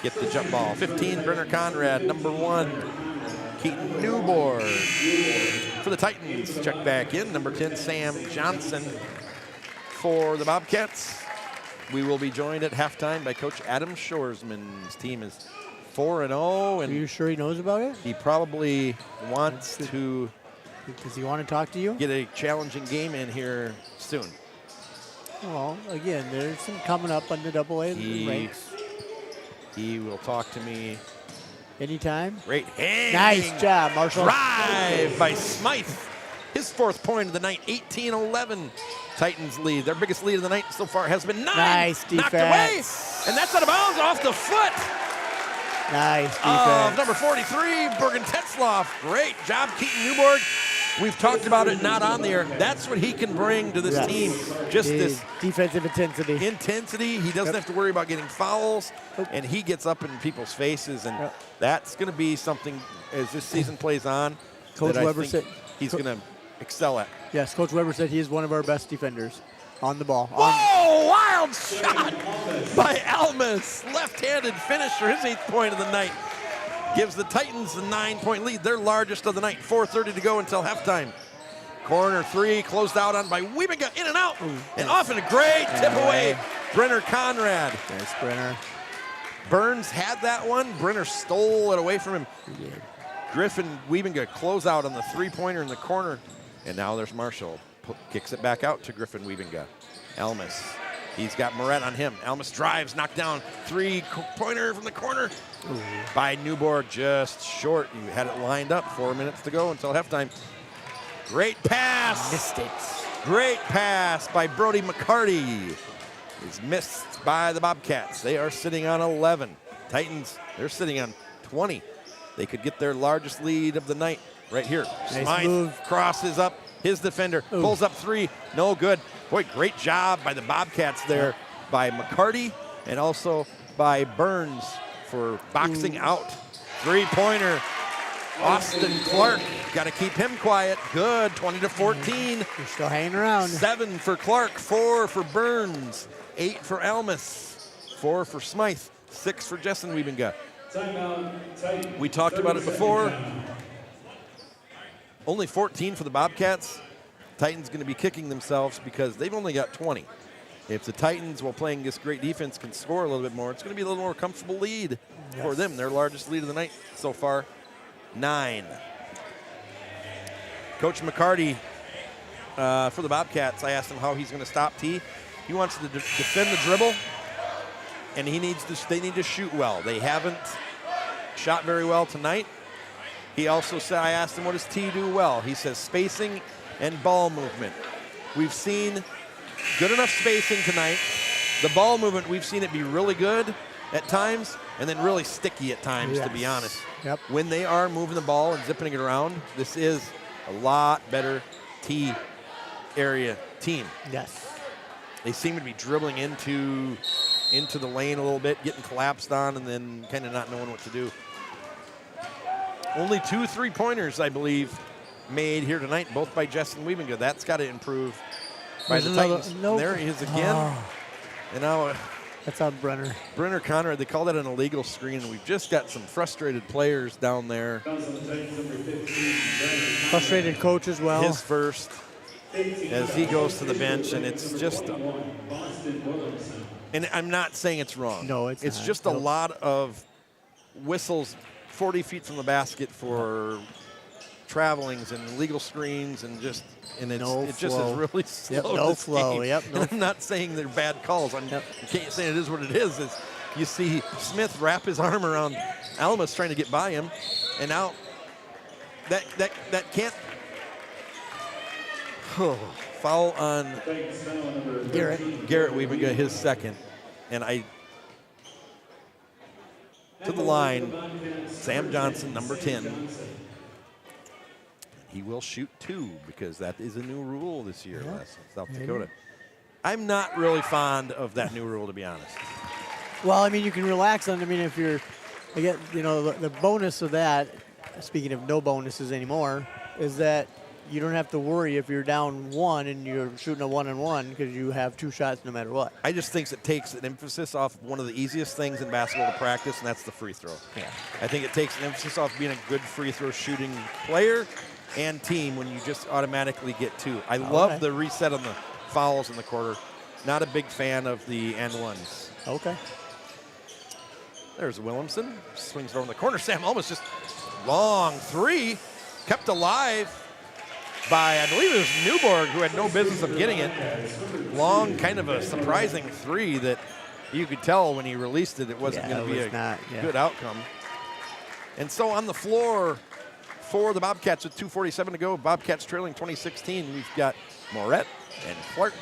get the jump ball. 15, Brenner Conrad, number 1. Keaton Newborn for the Titans. Check back in. Number 10, Sam Johnson for the Bobcats. We will be joined at halftime by Coach Adam Shoresman. His team is 4-0. Are you sure he knows about it? He probably wants to. Does he want to talk to you? Get a challenging game in here soon. Well, again, there's some coming up on the AA ranks. He will talk to me. Anytime. Great hand. Nice job, Marshall. Drive by Smythe. His 4th point of the night, 18-11. Titans lead. Their biggest lead of the night so far has been 9. Nice defense. Knocked away. And that's out of bounds off the foot. Nice defense. Of number 43, Bergen Tetzloff. Great job, Keaton Newborg. We've talked about it not on the air. That's what he can bring to this team. Just this defensive intensity. He doesn't have to worry about getting fouls, and he gets up in people's faces, and that's going to be something as this season plays on. Coach Weber said he's going to excel at. Yes, Coach Weber said he is one of our best defenders on the ball. Whoa! Wild shot by Almas. Left-handed finisher, his 8th point of the night. Gives the Titans the 9-point lead, their largest of the night. 4:30 to go until halftime. Corner 3, closed out on by Weeminga, in and out, and off in a great tip away. Brenner Conrad. Nice, Brenner. Burns had that one. Brenner stole it away from him. Griffin Weeminga close out on the 3-pointer in the corner, and now there's Marshall. Kicks it back out to Griffin Weeminga. Elmas. He's got Moret on him. Elmas drives, knocked down. 3-pointer from the corner by Newborg, just short. You had it lined up. 4 minutes to go until halftime. Great pass. Missed it. Great pass by Brody McCarty. Is missed by the Bobcats. They are sitting on 11. Titans, they're sitting on 20. They could get their largest lead of the night right here. Nice Smythe move. crosses up. His defender pulls up 3. No good. Boy, great job by the Bobcats there, by McCarty and also by Burns for boxing out. 3-pointer. Austin Clark, got to keep him quiet. Good, 20-14. You're still hanging around. 7 for Clark, 4 for Burns, 8 for Almus, 4 for Smythe, 6 for Jessen Wiebenga. We talked about it before. Only 14 for the Bobcats. Titans going to be kicking themselves because they've only got 20. If the Titans, while playing this great defense, can score a little bit more, it's going to be a little more comfortable lead for them. Their largest lead of the night so far, 9. Coach McCarty for the Bobcats, I asked him how he's going to stop T. He wants to defend the dribble, and they need to shoot well. They haven't shot very well tonight. He also said, I asked him, what does T do well? He says spacing and ball movement. We've seen good enough spacing tonight. The ball movement, we've seen it be really good at times and then really sticky at times, to be honest. Yep. When they are moving the ball and zipping it around, this is a lot better T area team. Yes. They seem to be dribbling into the lane a little bit, getting collapsed on, and then kind of not knowing what to do. Only 2 3-pointers, I believe, made here tonight, both by Jessen Wiebenga. That's got to improve by the Titans. Nope. There he is again. Oh. And now That's on Brenner. Brenner Conrad, they call that an illegal screen. We've just got some frustrated players down there. Frustrated coach as well. His first as he goes to the bench, and it's just, and I'm not saying it's wrong. No, it's not. just a lot of whistles 40 feet from the basket for travelings and illegal screens, and just it just is really slow. Yep, no this flow. game. Yep, no. And I'm not saying they're bad calls. I'm saying it is what it is. Is you see Smith wrap his arm around Almus trying to get by him, and now that can't. Foul on Garrett Wiebenga, his second, and to the line, Sam Johnson, number 10. He will shoot 2 because that is a new rule this year, in South Dakota. I'm not really fond of that new rule, to be honest. Well, I mean, you can relax on. I mean, if you're, again, the bonus of that, speaking of no bonuses anymore, is that you don't have to worry if you're down 1 and you're shooting a 1-on-1 because you have 2 shots no matter what. I just think it takes an emphasis off one of the easiest things in basketball to practice, and that's the free throw. Yeah. I think it takes an emphasis off being a good free throw shooting player and team when you just automatically get 2. I love the reset on the fouls in the quarter. Not a big fan of the and-ones. Okay. There's Williamson. Swings it over in the corner. Sam almost just long 3. Kept alive by, I believe it was Newborg, who had no business of getting it. Long, kind of a surprising 3 that you could tell when he released it, it wasn't going to be a good outcome. And so on the floor for the Bobcats with 2:47 to go, Bobcats trailing 2016, we've got Moret and Clark,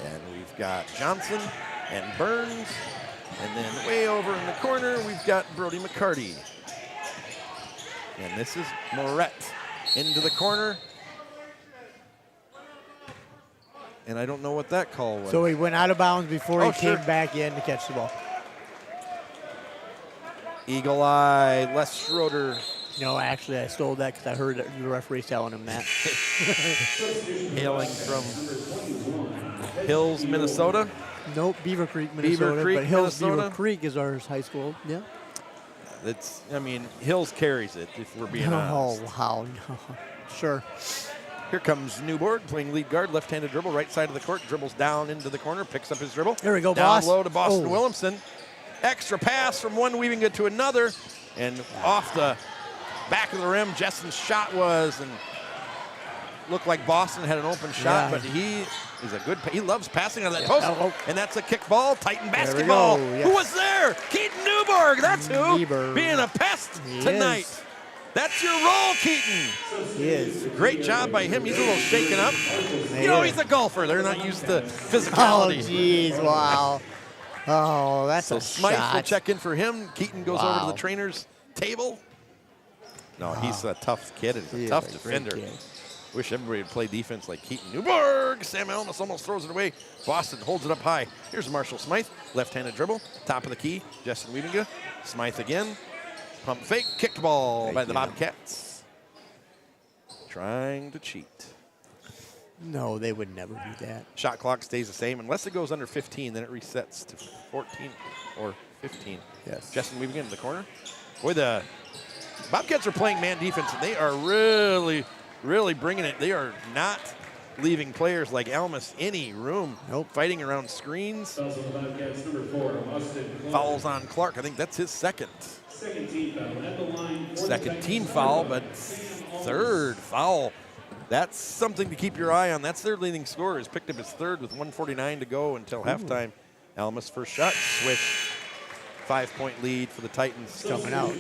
and we've got Johnson and Burns, and then way over in the corner, we've got Brody McCarty. And this is Moret into the corner. And I don't know what that call was. So he went out of bounds before he sure. came back in to catch the ball. Eagle eye, Les Schroeder. No, actually, I stole that because I heard the referee telling him that. Hailing from Hills, Minnesota. Nope, Beaver Creek, Minnesota. Creek, but Hills Minnesota. Beaver Creek is our high school. Yeah. Hills carries it, if we're being honest. Oh, wow. No. Sure. Here comes Newborg playing lead guard, left-handed dribble, right side of the court, dribbles down into the corner, picks up his dribble. There we go, down boss. low to Boston Oh. Williamson. Extra pass from one Wiebenga to another, and off the back of the rim, Jessen's shot was, and looked like Boston had an open shot, but he is he loves passing out of that post, and that's a kick ball, Titan basketball. Yes. Who was there? Keaton Newborg, that's who, Newborg. being a pest tonight. Is. That's your role, Keaton. He is. Great job by him. He's a little shaken up. He's a golfer. They're not used to Oh, physicality. jeez, wow. Oh, that's So a Smythe shot. will check in for him. Keaton goes over to the Wow. trainer's table. No, he's a tough kid and He a is tough a great defender. kid. Wish everybody would play defense like Keaton Newborg. Sam Almus almost throws it away. Boston holds it up high. Here's Marshall Smythe. Left-handed dribble. Top of the key. Jessen Wiebenga. Smythe again. Pump fake. Kicked ball by the Bobcats. trying to cheat. No, they would never do that. Shot clock stays the same unless it goes under 15. Then it resets to 14 or 15. Yes. Justin Weaving in the corner. Boy, the Bobcats are playing man defense, and they are really, really bringing it. They are not leaving players like Almus any room. Nope. Fighting around screens. Fouls on the Bobcats, number 4, Austin Clark. Fouls on Clark. I think that's his second. Second team foul at the line. for the Second Titans. team foul, but third foul. That's something to keep your eye on. That's their leading scorer. Has picked up his third with 1:49 to go until halftime. Almus first shot, swish. 5-point lead for the Titans. Coming out.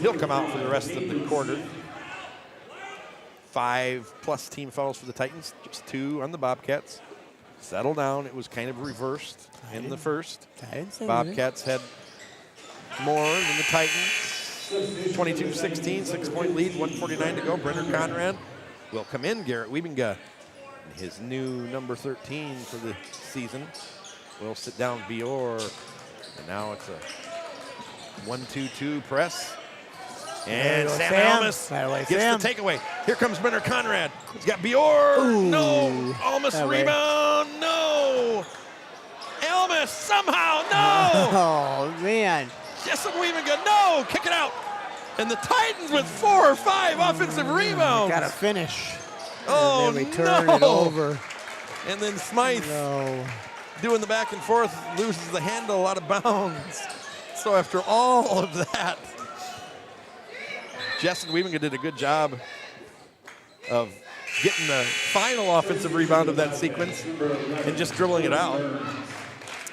He'll come out for the rest of the quarter. 5+ team fouls for the Titans, just 2 on the Bobcats. Settle down. It was kind of reversed in the first. Bobcats had more than the Titans. 22-16, 6-point lead, 1:49 to go. Brenner Conrad will come in. Garrett Wiebinga, his new number 13 for the season, will sit down Bior. And now it's a 1-2-2 press. And Sam Almus gets the takeaway. Here comes Brenner Conrad. He's got Bior. Ooh, no. Almus rebound. No. Almus somehow. No. Oh, man. Jessup Wiebinga. No. Kick it out. And the Titans with 4 or 5 offensive rebounds. Got to finish. Oh, and then we turn no. it over. And then Smythe, No. doing the back and forth, loses the handle out of bounds. So after all of that, Justin Wiebinga did a good job of getting the final offensive rebound of that sequence and just dribbling it out.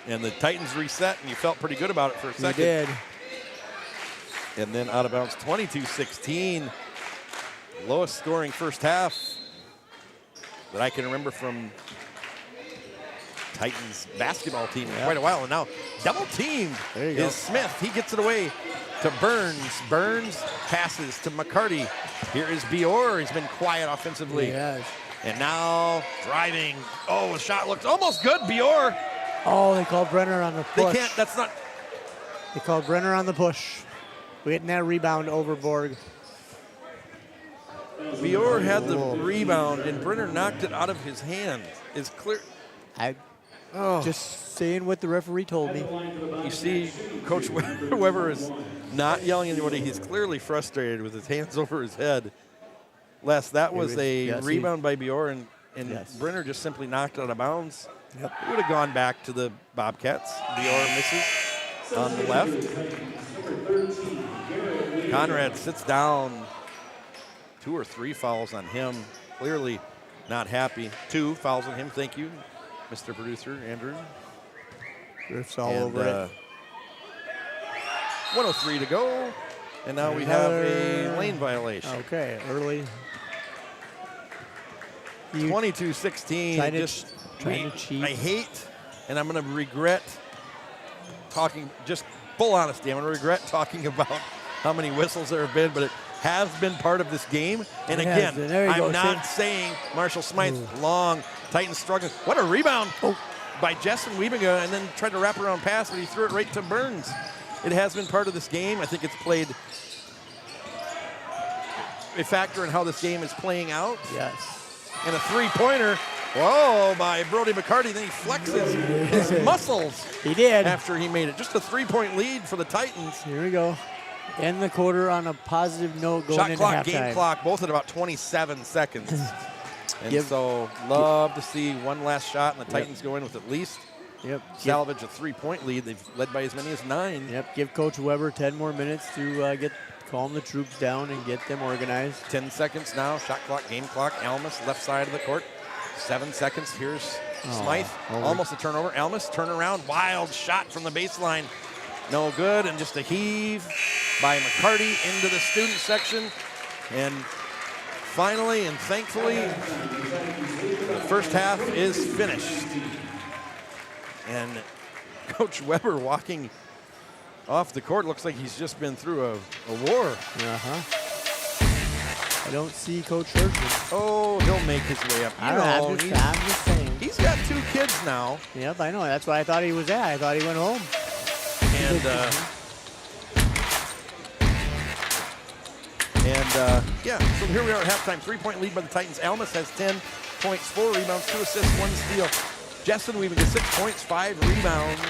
And the Titans reset, and you felt pretty good about it for a second. We did. And then out of bounds, 22-16. Lowest scoring first half that I can remember from Titans basketball team in quite a while. And now double teamed is Smith. He gets it away to Burns. Burns passes to McCarty. Here is Bior. He's been quiet offensively. Yes. And now driving. Oh, the shot looks almost good. Bior. Oh, they called Brenner on the push. They can't. That's not. They called Brenner on the push. We getting that rebound over Borg. Bior had the rebound, and Brenner knocked it out of his hand. It's clear. Just saying what the referee told me. You see, Coach Weber is not yelling at anybody. He's clearly frustrated with his hands over his head. Les, that was a rebound by Bior, and Brenner just simply knocked it out of bounds. Yep. It would have gone back to the Bobcats. Bior misses on the left. Conrad sits down. 2 or 3 fouls on him. Clearly not happy. 2 fouls on him. Thank you, Mr. Producer, Andrew. Riff's all over it. 1:03 to go. And now we have a lane violation. Okay, early. 22-16. Trying to cheat. I hate, and I'm going to regret talking, just full honesty, I'm going to regret talking about how many whistles there have been, but it has been part of this game. And again, I'm not saying Marshall Smythe long, Titans struggling. What a rebound by Justin Wiebinga, and then tried to wrap around pass, but he threw it right to Burns. It has been part of this game. I think it's played a factor in how this game is playing out. Yes. And a three-pointer, whoa, by Brody McCarty. Then he flexes his muscles. He did. After he made it. Just a 3-point lead for the Titans. Here we go. End the quarter on a positive note going into halftime. Shot clock, game clock, both at about 27 seconds. And so love to see one last shot, and the Titans go in with at least salvage a 3-point lead. They've led by as many as 9. Yep, give Coach Weber 10 more minutes to calm the troops down and get them organized. 10 seconds now, shot clock, game clock. Almus, left side of the court. 7 seconds, here's Smythe. Almost a turnover. Almus, turn around, wild shot from the baseline. No good, and just a heave by McCarty into the student section. And finally and thankfully, the first half is finished. And Coach Weber walking off the court looks like he's just been through a war. I don't see Coach Hirschman. Oh, he'll make his way up. I'm just saying. He's got 2 kids now. Yep, I know. That's why I thought he was at. I thought he went home. And And, so here we are at halftime. 3-point lead by the Titans. Almas has 10 points, 4 rebounds, 2 assists, 1 steal. Justin Weaving gets 6 points, 5 rebounds.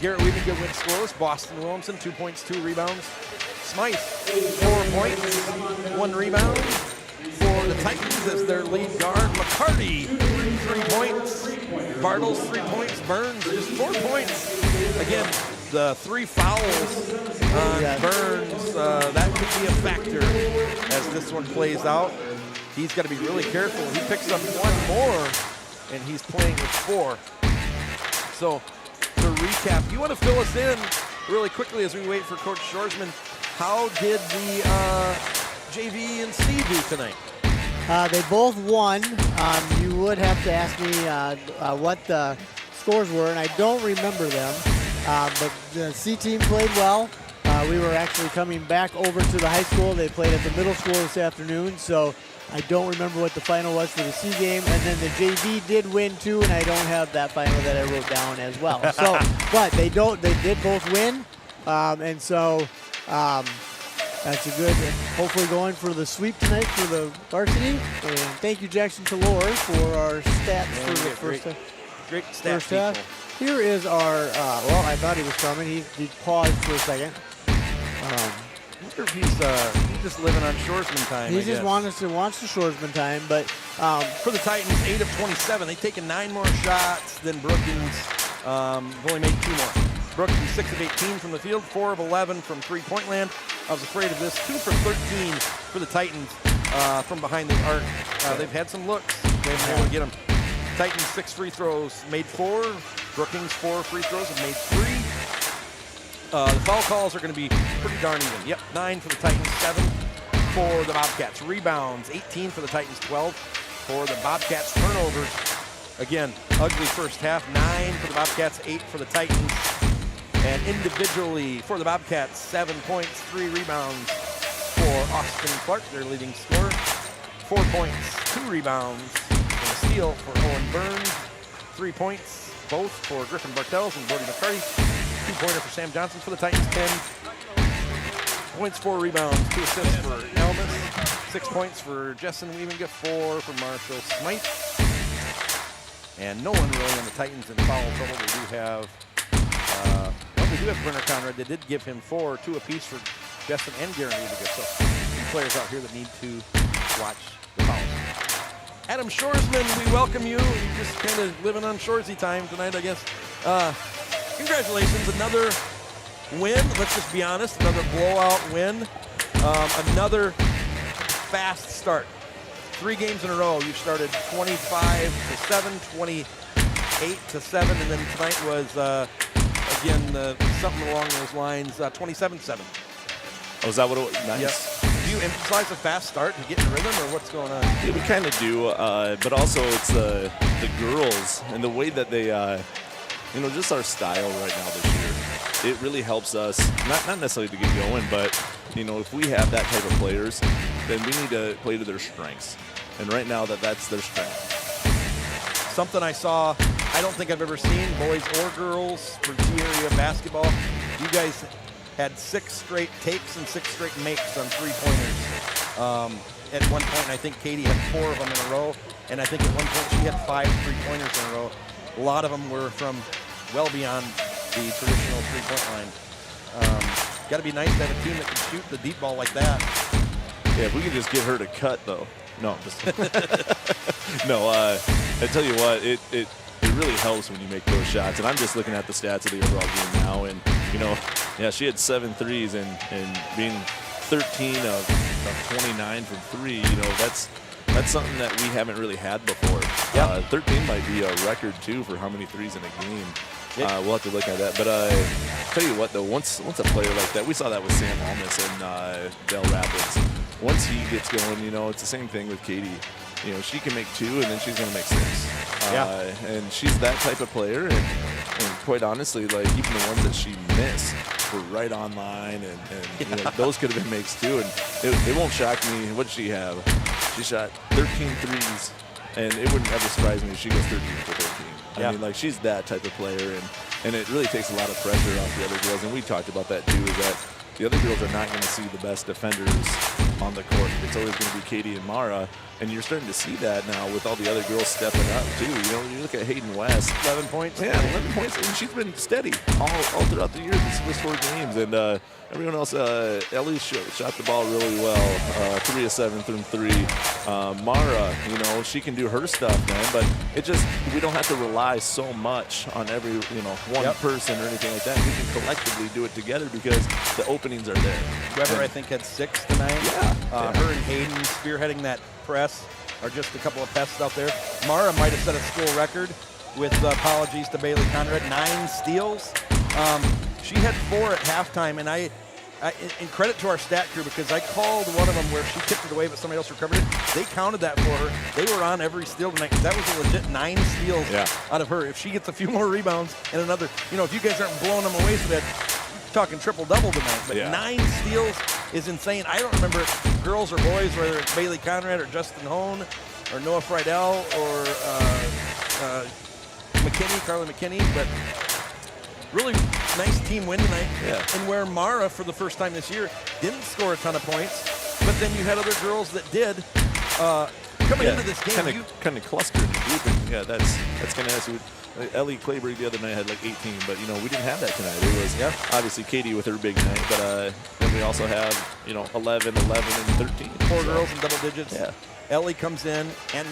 Garrett Weaving went scoreless. Boston Williamson, 2 points, 2 rebounds. Smythe, 4 points, 1 rebound. For the Titans as their lead guard, McCarty, 3 points. Bartles, 3 points. Burns, just 4 points. Again, the 3 fouls on Burns, that could be a factor as this one plays out. He's got to be really careful. He picks up 1 more, and he's playing with 4. So, to recap, you want to fill us in really quickly as we wait for Coach Shorsman. How did the JV and C do tonight? They both won. You would have to ask me what the scores were, and I don't remember them. But the C team played well. We were actually coming back over to the high school. They played at the middle school this afternoon, so I don't remember what the final was for the C game. And then the JV did win too, and I don't have that final that I wrote down as well. So, but they did both win, and so that's a good. Hopefully, going for the sweep tonight for the varsity. And thank you, Jackson Talor, for our stats for the first half. Great stats. First half. Here is our. Well, I thought he was coming. He paused for a second. I wonder if he's just living on Shorsman time. He just wants the Shorsman time, but for the Titans, 8 of 27. They've taken 9 more shots than Brookings. They've only made 2 more. Brookings 6 of 18 from the field, 4 of 11 from three-point land. I was afraid of this. 2 for 13 for the Titans from behind the arc. They've had some looks. They've been able to get them. Titans 6 free throws, made 4. Brookings 4 free throws and made 3. The foul calls are going to be pretty darn even. Yep, 9 for the Titans, 7 for the Bobcats. Rebounds, 18 for the Titans, 12 for the Bobcats. Turnovers, again, ugly first half. 9 for the Bobcats, 8 for the Titans. And individually for the Bobcats, 7 points, 3 rebounds for Austin Clark, their leading scorer. 4 points, 2 rebounds, and a steal for Owen Burns. 3 points, both for Griffin Bartels and Brody McCarty. 2-pointer for Sam Johnson for the Titans, 10 points, 4 rebounds, 2 assists for Elmas, 6 points for Justin Weaving, 4 for Marshall Smythe. And no one really on the Titans in foul trouble. They do have, they do have Brenner Conrad. They did give him 4, 2 apiece for Justin and Garen Weaving. So some players out here that need to watch the fouls. Adam Shorsman, we welcome you. You're just kind of living on Shorsy time tonight, I guess. Congratulations, another win. Let's just be honest, another blowout win. Another fast start. 3 games in a row. You started 25-7, 28-7, and then tonight was, again, something along those lines, 27-7. Oh, is that what it was? Nice. Yes. Do you emphasize a fast start to get in rhythm, or what's going on? Yeah, we kind of do, but also it's the girls and the way that they, just our style right now this year. It really helps us, not necessarily to get going, but, if we have that type of players, then we need to play to their strengths. And right now that's their strength. Something I saw, I don't think I've ever seen, boys or girls, for G-area basketball. You guys had 6 straight takes and 6 straight makes on three-pointers. At one point, I think Katie had 4 of them in a row, and I think at one point she had 5 three-pointers in a row. A lot of them were from well beyond the traditional three-point line. Got to be nice to have a team that can shoot the deep ball like that. Yeah, if we can just get her to cut, though. No, no. I tell you what, it really helps when you make those shots. And I'm just looking at the stats of the overall game now, and she had 7 threes, and being 13 of 29 from 3. That's something that we haven't really had before. Yep. 13 might be a record too for how many threes in a game. We'll have to look at that. But tell you what, though, once a player like that, we saw that with Sam Almas in Del Rapids. Once he gets going, it's the same thing with Katie. She can make 2, and then she's going to make 6. And she's that type of player. And quite honestly, like, even the ones that she missed were right on line, and those could have been makes too. And it won't shock me. What did she have? She shot 13 threes, and it wouldn't ever surprise me if she goes 13 for 13. I mean, like, she's that type of player, and it really takes a lot of pressure off the other girls. And we talked about that too, is that the other girls are not going to see the best defenders on the court. It's always going to be Katie and Mara, and you're starting to see that now with all the other girls stepping up too. You know, when you look at Hayden West, 11 points. Yeah, 11 points, and she's been steady all throughout the year. This 4 games, and everyone else. Ellie shot the ball really well. 3 of 7 from 3. Mara, you know, she can do her stuff, man. But we don't have to rely so much on every one person or anything like that. We can collectively do it together because the openings are there. Weber, I think, had 6 tonight. Yeah. Her and Hayden spearheading that press are just a couple of pests out there. Mara might have set a school record with apologies to Bailey Conrad, 9 steals. She had 4 at halftime, and I in credit to our stat crew, because I called one of them where she tipped it away, but somebody else recovered it. They counted that for her. They were on every steal tonight. That was a legit 9 steals out of her. If she gets a few more rebounds and another, if you guys aren't blowing them away so bad, talking triple-double tonight. But 9 steals is insane. I don't remember girls or boys, whether it's Bailey Conrad or Justin Hone or Noah Friedel or Carly McKinney, but really nice team win tonight. And where Mara, for the first time this year, didn't score a ton of points, but then you had other girls that did. Coming into this game, kind of clustered and grouping. Yeah, that's kind of nice. Ellie Clayberg the other night had like 18, but we didn't have that tonight. It was obviously Katie with her big night, but then we also have 11, 11, and 13. 4 girls in double digits. Yeah. Ellie comes in, and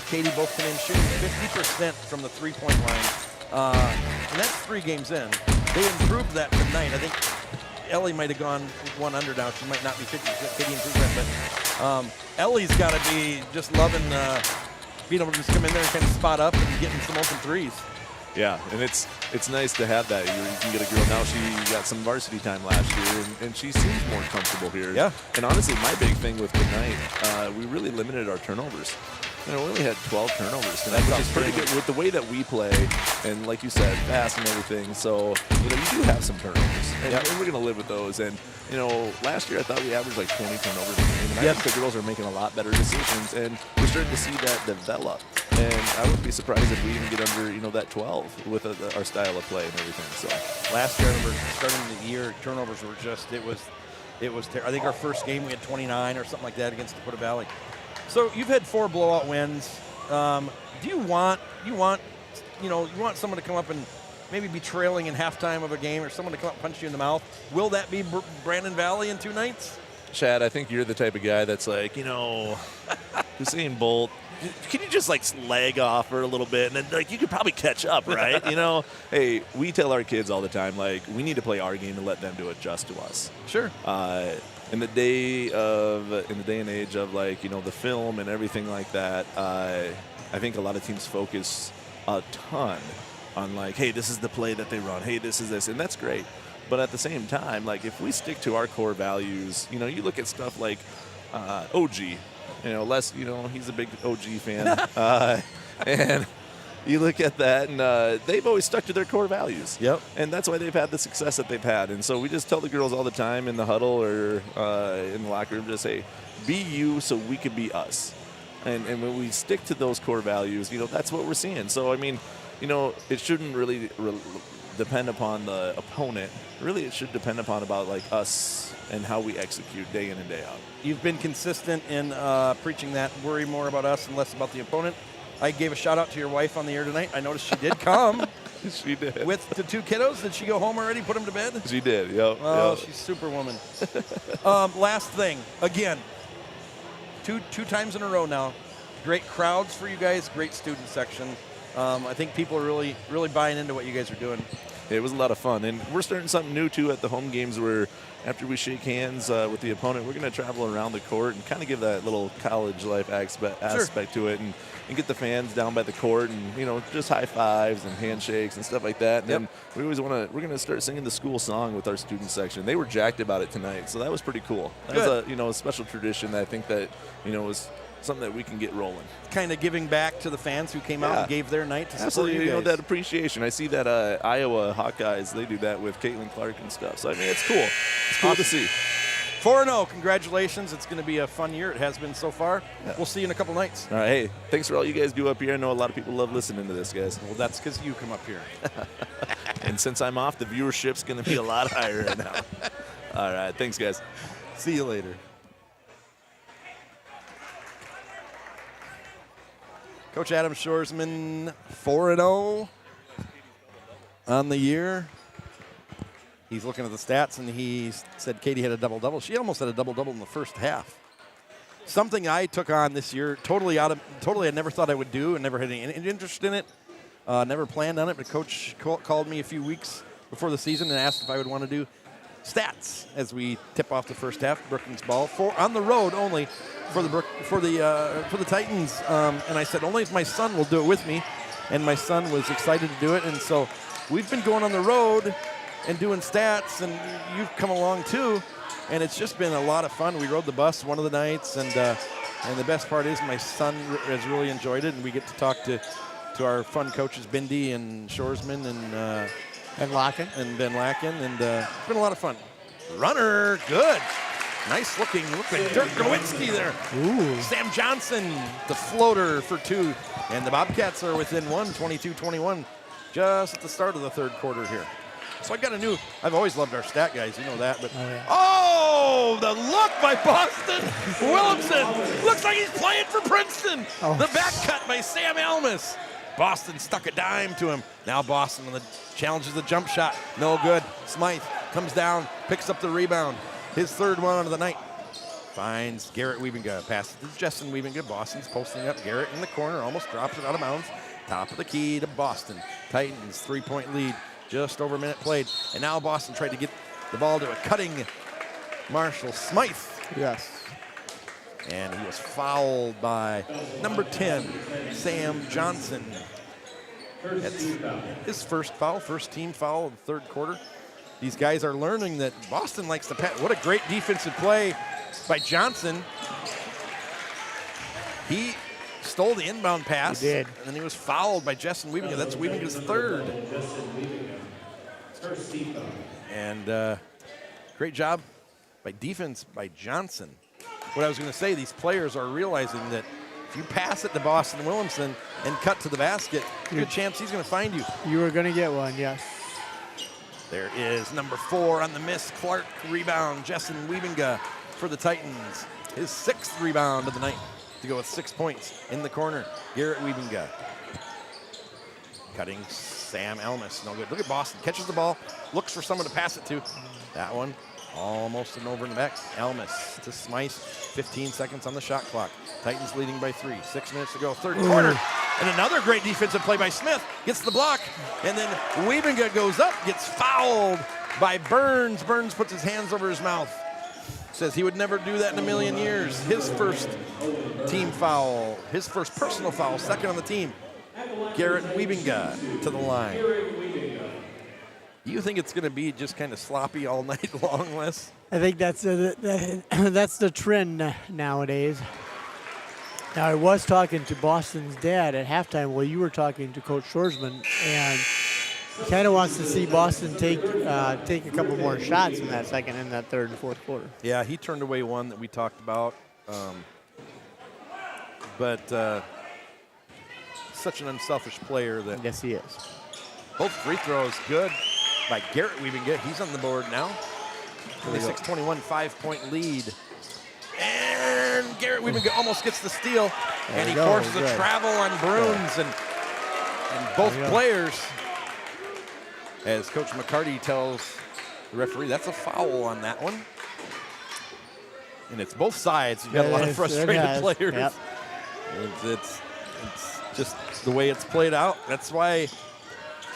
Katie both come in shooting 50% from the 3-point line, and that's 3 games in. They improved that tonight. I think Ellie might have gone 1 under now. She might not be 50%. Katie improved that, but Ellie's got to be just loving being able to just come in there and kind of spot up and getting some open threes. Yeah, and it's nice to have that. You can get a girl now. She got some varsity time last year, and she seems more comfortable here. Yeah. And honestly, my big thing with tonight, we really limited our turnovers. We only had 12 turnovers tonight, which is pretty good with the way that we play, and like you said, fast and everything. So you do have some turnovers, and we're going to live with those. And last year I thought we averaged like 20 turnovers a game, and I think the girls are making a lot better decisions, and we're starting to see that develop. And I wouldn't be surprised if we even get under that 12 with our style of play and everything. So last year, I remember starting the year, turnovers were just it was I think our first game we had 29 or something like that against Dakota Valley. So you've had 4 blowout wins. Do you want someone to come up and maybe be trailing in halftime of a game, or someone to come up and punch you in the mouth? Will that be Brandon Valley in 2 nights? Chad, I think you're the type of guy that's like, Usain Bolt, can you just leg off her a little bit, and then you could probably catch up, right? Hey, we tell our kids all the time, we need to play our game and let them do it just to us. Sure. In the day and age of the film and everything like that, I think a lot of teams focus a ton on hey, this is the play that they run. Hey, this is this, and that's great. But at the same time, if we stick to our core values, you look at stuff like OG. Les, he's a big OG fan, and you look at that, and they've always stuck to their core values. Yep. And that's why they've had the success that they've had. And so we just tell the girls all the time in the huddle or in the locker room, just say, be you so we can be us. And when we stick to those core values, that's what we're seeing. So, it shouldn't really depend upon the opponent. Really, it should depend upon about us and how we execute day in and day out. You've been consistent in preaching that. Worry more about us and less about the opponent. I gave a shout out to your wife on the air tonight. I noticed she did come. She did. With the 2 kiddos. Did she go home already, put them to bed? She did, yep. Oh, yep. She's superwoman. Last thing. Again, two times in a row now. Great crowds for you guys. Great student section. I think people are really, really buying into what you guys are doing. It was a lot of fun. And we're starting something new, too, at the home games where after we shake hands with the opponent, we're going to travel around the court and kind of give that little college life aspect to it and get the fans down by the court and, just high fives and handshakes and stuff like that. And then we always we're going to start singing the school song with our student section. They were jacked about it tonight, so that was pretty cool. That was a special tradition that I think that, was something that we can get rolling. Kind of giving back to the fans who came out and gave their night to support Absolutely, you guys. that appreciation. I see that Iowa Hawkeyes, they do that with Caitlin Clark and stuff. So, it's cool. It's cool to see. 4-0. Congratulations. It's going to be a fun year. It has been so far. Yeah. We'll see you in a couple nights. All right. Hey, thanks for all you guys do up here. I know a lot of people love listening to this, guys. Well, that's because you come up here. And since I'm off, the viewership's going to be a lot higher right now. All right. Thanks, guys. See you later. Coach Adam Shoresman, 4-0 on the year. He's looking at the stats, and he said Katie had a double-double. She almost had a double-double in the first half. Something I took on this year, totally I never thought I would do and never had any interest in it. Never planned on it, but Coach called me a few weeks before the season and asked if I would want to do stats as we tip off the first half. Brookings ball on the road only for the Titans, and I said only if my son will do it with me, and my son was excited to do it, and so we've been going on the road and doing stats, and you've come along too, and it's just been a lot of fun. We rode the bus one of the nights, and the best part is my son has really enjoyed it, and we get to talk to our fun coaches, Bindi and Shoresman And Locken. and Ben Lacken, and it's been a lot of fun. Runner, good. Nice looking Dirk Nowinski there. Ooh. Sam Johnson, the floater for 2. And the Bobcats are within 1, 22-21, just at the start of the third quarter here. So I've always loved our stat guys, you know that. But oh, the look by Boston Williamson. Looks like he's playing for Princeton. Oh. The back cut by Sam Almus. Boston stuck a dime to him. Now Boston challenges the jump shot. No good. Smythe comes down, picks up the rebound. His third one of the night. Finds Garrett Wiebenga. Passes to Justin Wiebenga. Boston's posting up. Garrett in the corner. Almost drops it out of bounds. Top of the key to Boston. Titans 3-point lead. Just over a minute played. And now Boston tried to get the ball to a cutting Marshall Smythe. Yes. And he was fouled by number 10, Sam Johnson. That's his first foul, first team foul of the third quarter. These guys are learning that Boston likes to pass. What a great defensive play by Johnson. He stole the inbound pass. He did. And then he was fouled by Justin Wiebenga. That's Wiebenga's third. And great job by defense by Johnson. What I was going to say, these players are realizing that if you pass it to Boston Williamson and cut to the basket, good chance he's going to find you. You were going to get one, yes. There is number 4 on the miss. Clark rebound. Justin Wiebenga for the Titans. His 6th rebound of the night to go with 6 points in the corner. Garrett Wiebenga. Cutting Sam Almus. No good. Look at Boston. Catches the ball. Looks for someone to pass it to. That one almost an over in the back. Almus to Smythe. 15 seconds on the shot clock. Titans leading by 3. 6 minutes to go. Third quarter. And another great defensive play by Smith. Gets the block. And then Wiebenga goes up. Gets fouled by Burns. Burns puts his hands over his mouth. Says he would never do that in a million years. His first team foul. His first personal foul. Second on the team. Garrett Wiebenga to the line. Do you think it's going to be just kind of sloppy all night long, Wes? I think that's the trend nowadays. Now, I was talking to Boston's dad at halftime while you were talking to Coach Shoresman, and he kind of wants to see Boston take a couple more shots in that second and that third and fourth quarter. Yeah, he turned away one that we talked about. But such an unselfish player that Yes, he is. both free throws good by Garrett Wiebenga. He's on the board now. 26-21, 5-point lead. And Garrett Wiebenga almost gets the steal. And he forces a travel on Bruins. And both players, as Coach McCarty tells the referee, that's a foul on that one. And it's both sides. You've got a lot of frustrated players. Yep. It's just the way it's played out. That's why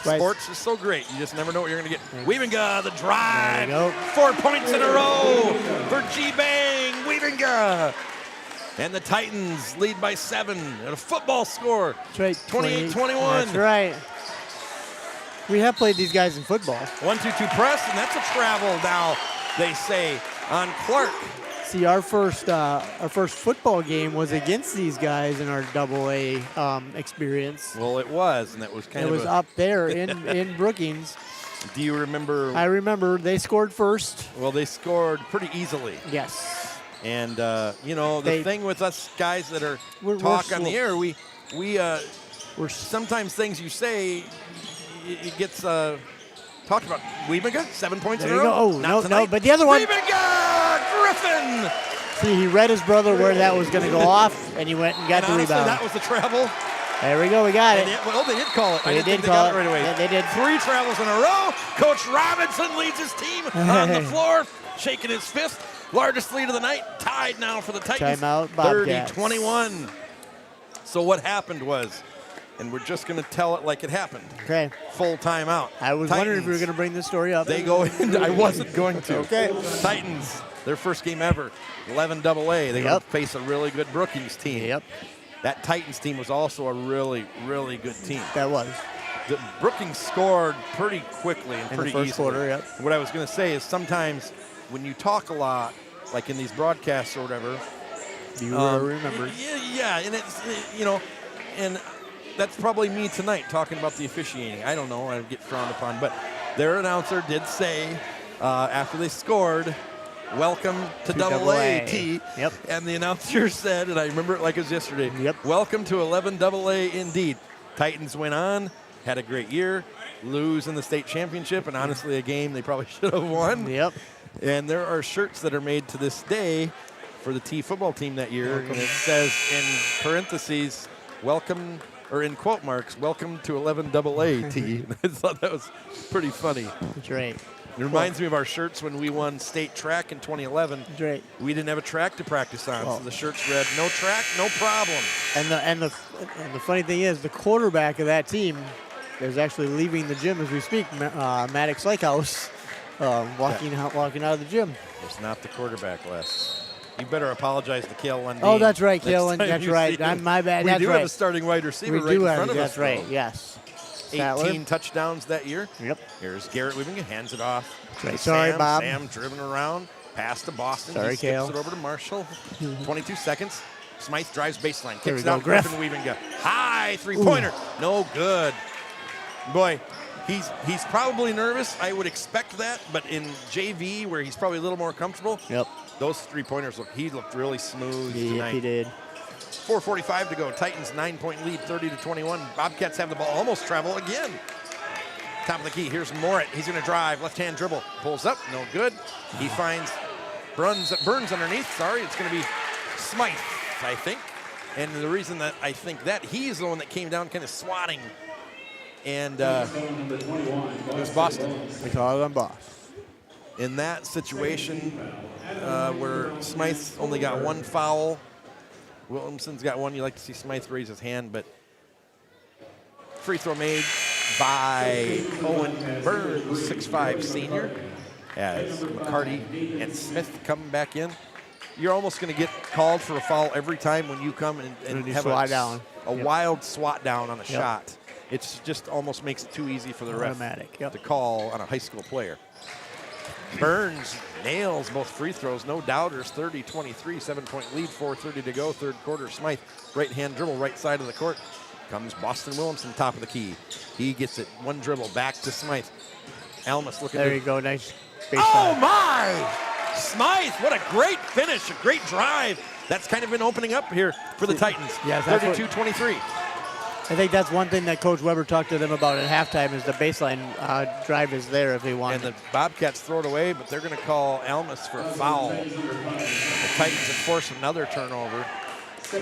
sports is so great. You just never know what you're going to get. Wiebenga, the drive. 4 points in a row for G-Bang. Wiebenga. And the Titans lead by 7 at a football score. That's right. 28-21. That's right. We have played these guys in football. 1-2-2 press, and that's a travel now, they say, on Clark. See, our first football game was against these guys in our AA experience. Well, it was, and that was kind of It was up there in Brookings. Do you remember? I remember they scored first. Well, they scored pretty easily. Yes. And, the thing with us guys that are talk on the air, we're sometimes things you say, it gets talked about Weebiga, 7 points There in a you row. go. Oh, Not no, tonight. but the other one. Weebiga Griffin. See, he read his brother where that was going to go off, and he went and got And the honestly, rebound. that was the travel. There we go. We got it. Well, they did call it. I They didn't think did they call got it it. right away. Yeah, they did. 3 travels in a row. Coach Robinson leads his team on the floor, shaking his fist. Largest lead of the night. Tied now for the Titans. Timeout, Bobcats. 30-21. So what happened was, and we're just going to tell it like it happened. Okay. Full timeout. I was wondering if we were going to bring this story up. They go in. I wasn't going to. Okay. Titans, their first game ever, 11 AA. They go face a really good Brookings team. Yep. That Titans team was also a really, really good team. That was. The Brookings scored pretty quickly and In pretty the first easily. quarter, yep. What I was going to say is sometimes when you talk a lot, like in these broadcasts or whatever, You remember. yeah, and it's and that's probably me tonight talking about the officiating. I don't know, I get frowned upon, but their announcer did say after they scored, "Welcome to Double A, T." Yep. And the announcer said, and I remember it like it was yesterday. Yep. "Welcome to 11 AA indeed." Titans went on, had a great year, lose in the state championship, and honestly, a game they probably should have won. Yep. And there are shirts that are made to this day for the T football team that year, and it says in parentheses, "Welcome," or in quote marks, "Welcome to 11 AA T." I thought that was pretty funny. That's right. It reminds me of our shirts when we won state track in 2011. That's right. We didn't have a track to practice on, Well. so the shirts read, "No track, no problem." And the funny thing is, the quarterback of that team is actually leaving the gym as we speak. Maddox Lakehouse, walking out of the gym. It's not the quarterback, Les. You better apologize to Kale Lundeen. Oh, that's right, next Kale. time That's you right. see him. My bad. We That's do right. have a starting wide receiver We right do in have. front of us. That's right. though. Yes. 18 touchdowns that year. Yep. Here's Garrett Weaving, hands it off. Right. to Sorry, Sam. Bob. Sam driven around, pass to Boston. Sorry, he skips Kale. it over to Marshall. 22 seconds. Smythe drives baseline, There kicks we it go, out. Griff. Griffin Weaving, high three-pointer. No good. Boy, he's probably nervous. I would expect that, but in JV, where he's probably a little more comfortable, Yep. those three-pointers he looked really smooth Yep, tonight. he did. 4:45 to go. Titans 9-point lead, 30-21. Bobcats have the ball, almost travel again. Top of the key. Here's Morit. He's going to drive. Left-hand dribble. Pulls up. No good. He finds Burns underneath. Sorry, it's going to be Smythe, I think. And the reason that I think that he's the one that came down kind of swatting. And it was Boston. We call it on boss. In that situation where Smythe's only got one foul, Williamson's got one. You like to see Smythe raise his hand, but free throw made by Owen Burns, 6'5" senior, as McCarty and Smith come back in. You're almost going to get called for a foul every time when you come and you have swat a down. wild swat down on a shot. It just almost makes it too easy for the ref Automatic, yep. to call on a high school player. Burns nails both free throws, no doubters, 30-23, 7-point lead, 4:30 to go, third quarter. Smythe, right-hand dribble, right side of the court. Comes Boston Williamson, top of the key. He gets it, one dribble, back to Smythe. Almus looking There you go. Nice baseline. Oh, my! Smythe, what a great finish, a great drive. That's kind of been opening up here for the Titans. Yes, that's what- 32-23. I think that's one thing that Coach Weber talked to them about at halftime is the baseline drive is there if they want. And the Bobcats throw it away, but they're going to call Almus for a foul. The Titans enforce another turnover.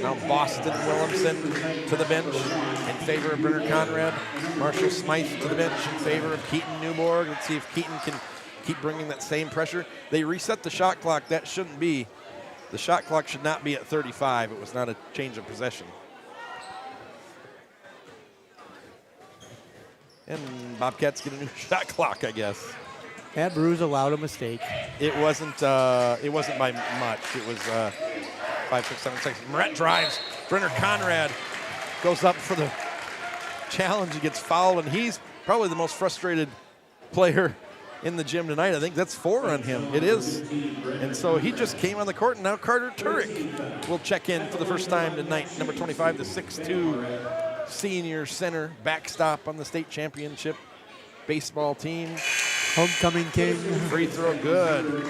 Now Boston Williamson to the bench in favor of Brenner Conrad. Marshall Smythe to the bench in favor of Keaton Newborg. Let's see if Keaton can keep bringing that same pressure. They reset the shot clock. That shouldn't be. The shot clock should not be at 35. It was not a change of possession. And Bobcats get a new shot clock, I guess. Yeah, Bruce allowed a mistake. It wasn't by much. It was 5, 6, 7 seconds. Moret drives. Brenner Conrad goes up for the challenge. He gets fouled, and he's probably the most frustrated player in the gym tonight. I think that's 4 on him. It is. And so he just came on the court, and now Carter Turek will check in for the first time tonight. Number 25, the 6'2" senior center, backstop on the state championship baseball team. Homecoming king. Free throw good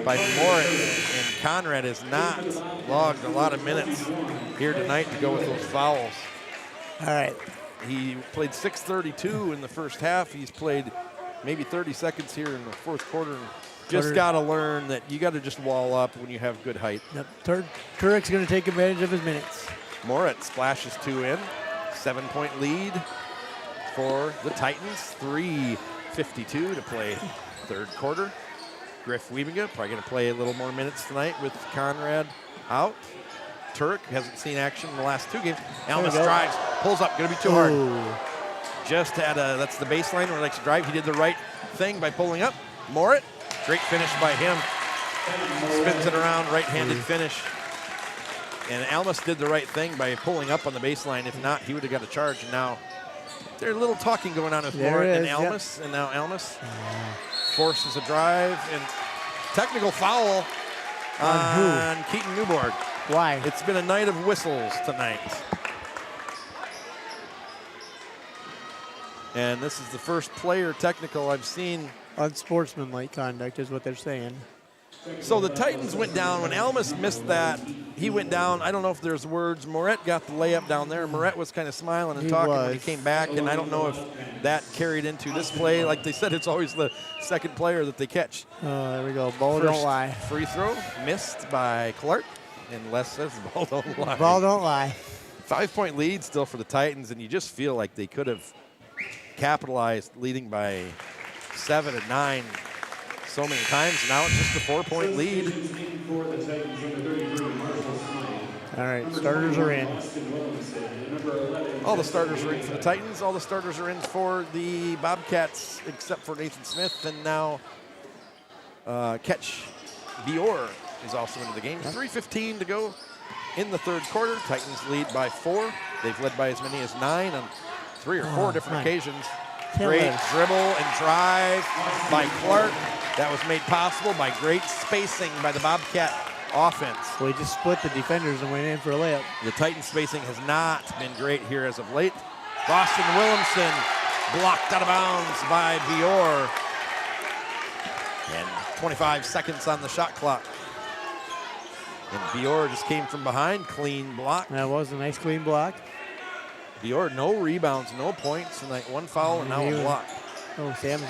by Moritz, and Conrad has not logged a lot of minutes here tonight to go with those fouls. All right. He played 6:32 in the first half. He's played maybe 30 seconds here in the fourth quarter. Just got to learn that you got to just wall up when you have good height. Yep. Turek's going to take advantage of his minutes. Moritz splashes 2 in. 7-point lead for the Titans. 3:52 to play third quarter. Griff Wiebinga probably going to play a little more minutes tonight with Conrad out. Turek hasn't seen action in the last 2 games. Almas drives, pulls up, going to be too hard. Just had that's the baseline where he likes to drive. He did the right thing by pulling up. Moritz, great finish by him. Spins it around, right-handed finish. And Almas did the right thing by pulling up on the baseline. If not, he would have got a charge. And now there's a little talking going on with Moritz and Almas. Yep. And now Almas forces a drive and technical foul on Keaton Newborg. Why? It's been a night of whistles tonight. And this is the first player technical I've seen. Unsportsmanlike conduct is what they're saying. So the Titans went down. When Almas missed that, he went down. I don't know if there's words. Moret got the layup down there. Moret was kind of smiling and talking when he came back, and I don't know if that carried into this play. Like they said, it's always the second player that they catch. Oh, there we go. Ball don't lie. Free throw missed by Clark, and Les says the ball don't lie. Ball don't lie. 5-point lead still for the Titans, and you just feel like they could have capitalized, leading by 7 and 9 so many times. Now it's just a 4-point lead. All right, starters are in. All the starters are in for the Titans. All the starters are in for the Bobcats, except for Nathan Smith. And now Ketch Bior is also into the game. 3:15 to go in the third quarter. Titans lead by 4. They've led by as many as 9 on 3 or 4 different occasions. Great dribble and drive by Clark. That was made possible by great spacing by the Bobcat offense. Well, he just split the defenders and went in for a layup. The Titan spacing has not been great here as of late. Boston Williamson blocked out of bounds by Bior. And 25 seconds on the shot clock. And Bior just came from behind, clean block. That was a nice clean block. Bior, no rebounds, no points, and like 1 foul and now a block. Oh, Sam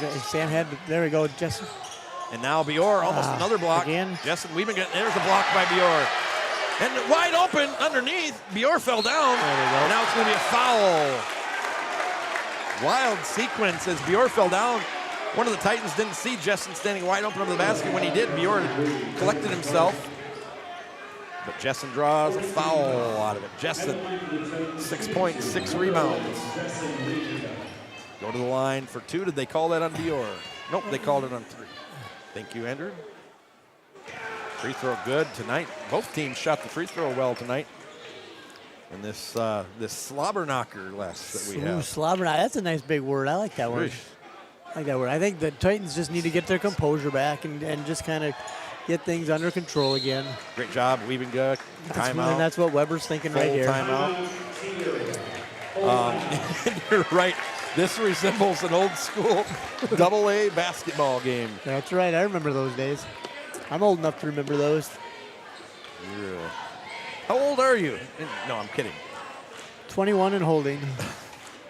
had, there we go, Justin. And now Bior, almost another block. Again. Justin, we've been getting, there's a block by Bior. And wide open underneath, Bior fell down. There we go. And now it's going to be a foul. Wild sequence as Bior fell down. One of the Titans didn't see Justin standing wide open over the basket. When he did, Bior collected himself. But Jessen draws a foul out of it. Jessen, 6 points, 6 rebounds. Go to the line for 2. Did they call that on Bior? Nope, they called it on 3. Thank you, Andrew. Free throw good tonight. Both teams shot the free throw well tonight. And this slobber knocker less that we have. Slobber knocker, that's a nice big word. I like that word. I like that word. I think the Titans just need to get their composure back and just kind of get things under control again. Great job, Wiebinga. Timeout. And that's what Weber's thinking right here. Timeout. You're right. This resembles an old school AA basketball game. That's right. I remember those days. I'm old enough to remember those. Yeah. How old are you? No, I'm kidding. 21 and holding.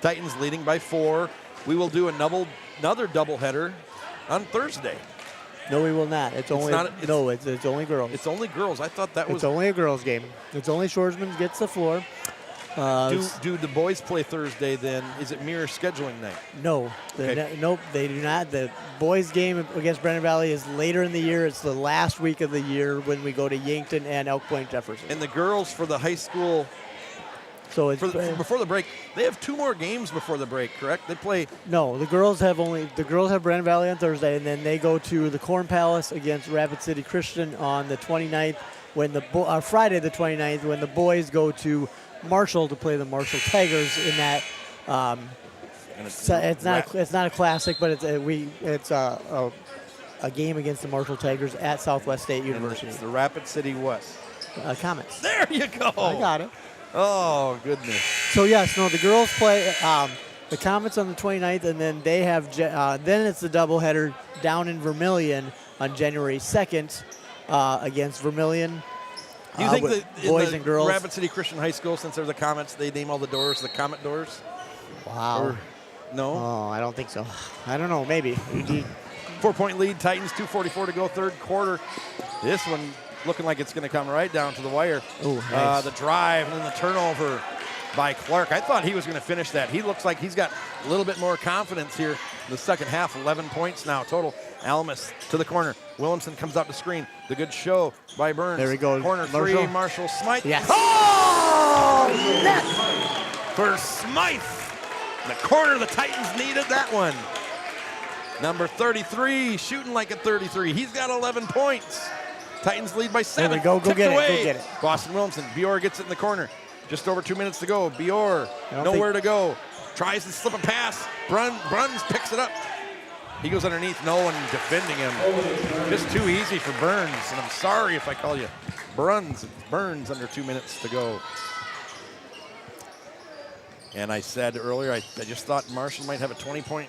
Titans leading by 4. We will do another doubleheader on Thursday. No, we will not. It's only it's only girls. It's only girls. I thought that was. It's only a girls' game. It's only Shoresman gets the floor. Do the boys play Thursday then? Is it mirror scheduling night? No. Nope, they do not. The boys' game against Brennan Valley is later in the year. It's the last week of the year when we go to Yankton and Elk Point Jefferson. And the girls for the high school. So it's before the break, they have 2 more games before the break, correct? They play. No, the girls have Brennan Valley on Thursday, and then they go to the Corn Palace against Rapid City Christian on the 29th. Friday the 29th, when the boys go to Marshall to play the Marshall Tigers in that. It's not a classic, but it's a game against the Marshall Tigers at Southwest State University. It's the Rapid City what? Comets. There you go. I got it. Oh, goodness. So, yes, the girls play the Comets on the 29th, and then they have then it's the doubleheader down in Vermilion on January 2nd against Vermilion. Do you think that boys and girls? Rapid City Christian High School, since they're the Comets, they name all the doors the Comet doors? Wow. No. Oh, I don't think so. I don't know. Maybe. 4-point lead, Titans, 2:44 to go, third quarter. This one looking like it's going to come right down to the wire. Oh, nice. The drive and then the turnover by Clark. I thought he was going to finish that. He looks like he's got a little bit more confidence here in the second half. 11 points now total. Almus to the corner. Williamson comes out to screen. The good show by Burns. There we go. Corner three, Marshall. Marshall Smythe. Yes. Oh! Net for Smythe. The corner, the Titans needed that one. Number 33, shooting like a 33. He's got 11 points. Titans lead by 7. There we go. Go Tipped get away. it. Go get it. Boston Williamson. Bior gets it in the corner. Just over 2 minutes to go. Bior, I don't nowhere to go. Tries to slip a pass. Bruns picks it up. He goes underneath. No one defending him. Just too easy for Burns. And I'm sorry if I call you Bruns. It's Burns under 2 minutes to go. And I said earlier, I just thought Marshall might have a 20-point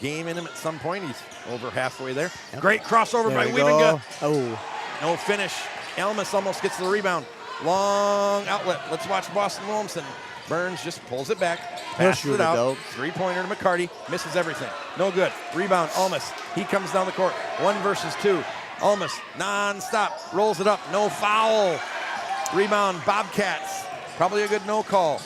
game in him at some point. He's over halfway there. Yep. Great crossover There by we Wiebenga. go. Oh, No finish. Elmas almost gets the rebound. Long outlet. Let's watch Boston Williamson. Burns just pulls it back. He'll Passes shoot it it, out. though. Three-pointer to McCarty. Misses everything. No good. Rebound, Almas. He comes down the court. 1 versus 2. Almas, non-stop. Rolls it up. No foul. Rebound, Bobcats. Probably a good no call.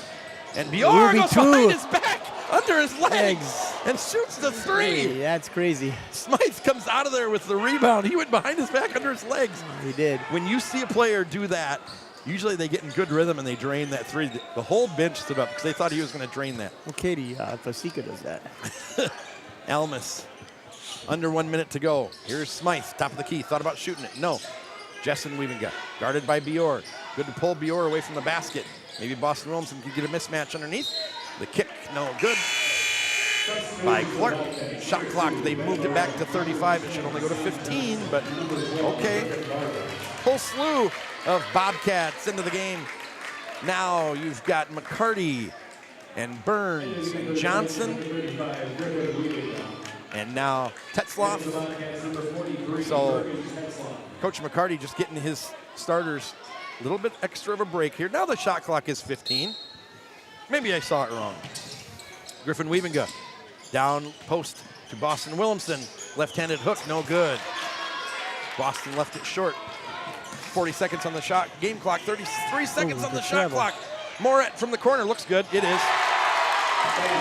And Bior Ruby goes two. behind his back, under his legs, Legs. and shoots the three. hey, that's crazy. Smythe comes out of there with the rebound. He went behind his back, under his legs. He did. When you see a player do that, usually they get in good rhythm and they drain that three. The whole bench stood up because they thought he was going to drain that. Well, Katie, Fasika does that. Almas, under 1 minute to go. Here's Smythe, top of the key. Thought about shooting it. No. Jessen Wiebenga, guarded by Bior. Good to pull Bior away from the basket. Maybe Boston Williamson can get a mismatch underneath. The kick, no good. By Clark. Shot clock, they moved it back to 35. It should only go to 15, but okay. Whole slew of Bobcats into the game. Now you've got McCarty and Burns and Johnson. And now Tetzloff. So Coach McCarty just getting his starters a little bit extra of a break here. Now the shot clock is 15. Maybe I saw it wrong. Griffin Wiebenga down post to Boston Williamson. Left-handed hook, no good. Boston left it short. 40 seconds on the shot. Game clock, 33 seconds on the shot clock. Moret from the corner, looks good. It is.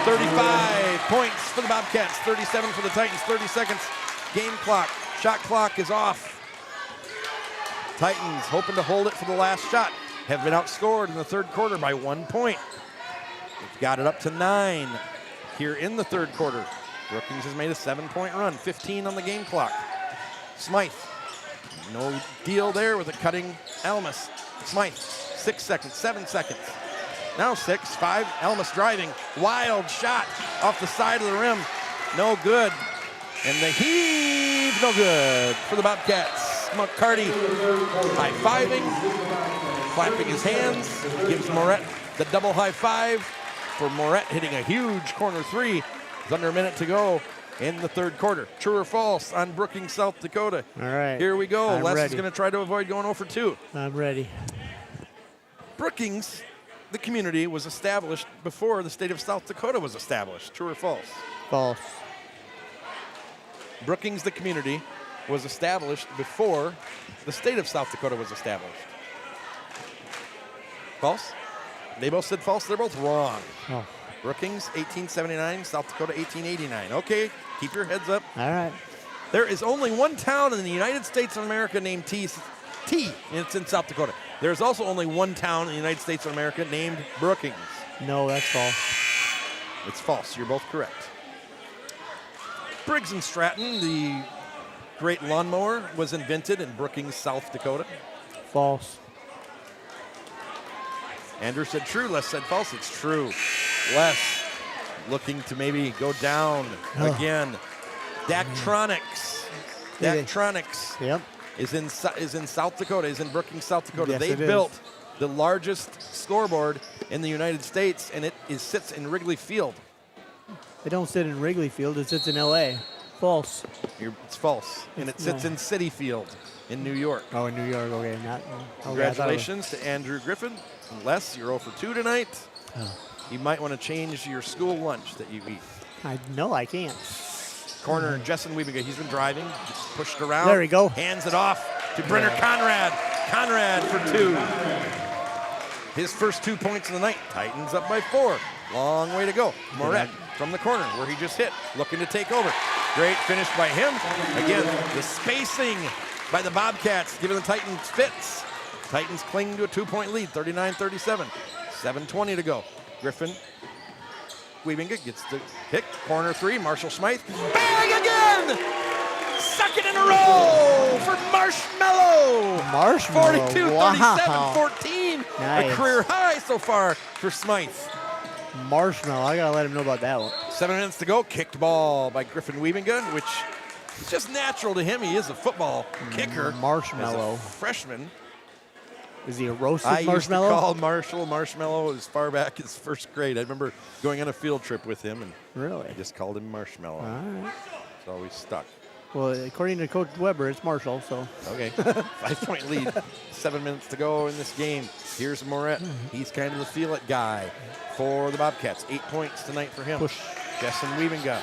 35 points for the Bobcats, 37 for the Titans, 30 seconds. Game clock, shot clock is off. Titans hoping to hold it for the last shot. Have been outscored in the third quarter by 1 point. They've got it up to 9 here in the third quarter. Brookings has made a 7-point run, 15 on the game clock. Smythe, no deal there with a cutting Almas. Smythe, 6 seconds, 7 seconds. Now 6, 5, Almas driving. Wild shot off the side of the rim. No good. And the heave, no good for the Bobcats. McCarty high-fiving, clapping his hands, gives Moret the double high-five for Moret hitting a huge corner three. It's under a minute to go in the third quarter. True or false on Brookings, South Dakota? All right. Here we go. I'm Les ready. is going to try to avoid going 0 for 2. I'm ready. Brookings, the community, was established before the state of South Dakota was established. True or false? False. Brookings, the community, was established before the state of South Dakota was established. False? They both said false. They're both wrong. Oh. Brookings, 1879. South Dakota, 1889. Okay, keep your heads up. All right. There is only one town in the United States of America named T, and it's in South Dakota. There's also only one town in the United States of America named Brookings. No, that's false. It's false. You're both correct. Briggs and Stratton, the great lawnmower, was invented in Brookings, South Dakota. False. Andrew said true. Les said false. It's true. Les looking to maybe go down again. Daktronics. Daktronics Yep. is in South Dakota. Is in Brookings, South Dakota. Yes, They it is. built the largest scoreboard in the United States, and it sits in Wrigley Field. It don't sit in Wrigley Field. It sits in L.A. False. It's false, and it sits No. in Citi Field in New York. Oh, in New York. Okay, not. Okay, I thought it was- Congratulations to Andrew Griffin. Les, you're 0 for 2 tonight. Oh. You might want to change your school lunch that you eat. No, I can't. Corner, Jessen Wiebiga. He's been driving. Gets pushed around. There we go. Hands it off to Brenner Conrad. Conrad for 2. His first 2 points of the night. Titans up by 4. Long way to go. Moret from the corner where he just hit. Looking to take over. Great finish by him. Again, the spacing by the Bobcats giving the Titans fits. Titans cling to a 2-point lead, 39-37. 7:20 to go. Griffin. Wiebiga gets the pick. Corner 3. Marshall Smythe. Bang again! Second in a row for Marshmallow. 42-37-14. Nice. A career high so far for Smythe. Marshmallow. I got to let him know about that one. 7 minutes to go. Kicked ball by Griffin Wiebiga, which is just natural to him. He is a football kicker. Marshmallow. As a freshman. Is he a roasted I marshmallow? used to call Marshmallow as far back as first grade. I remember going on a field trip with him, and Really? I just called him Marshmallow. All right. It's always stuck. Well, according to Coach Weber, it's Marshall, so. Okay, 5-point lead. 7 minutes to go in this game. Here's Moret. He's kind of the feel-it guy for the Bobcats. 8 points tonight for him. Push. Jessen Wiebiga.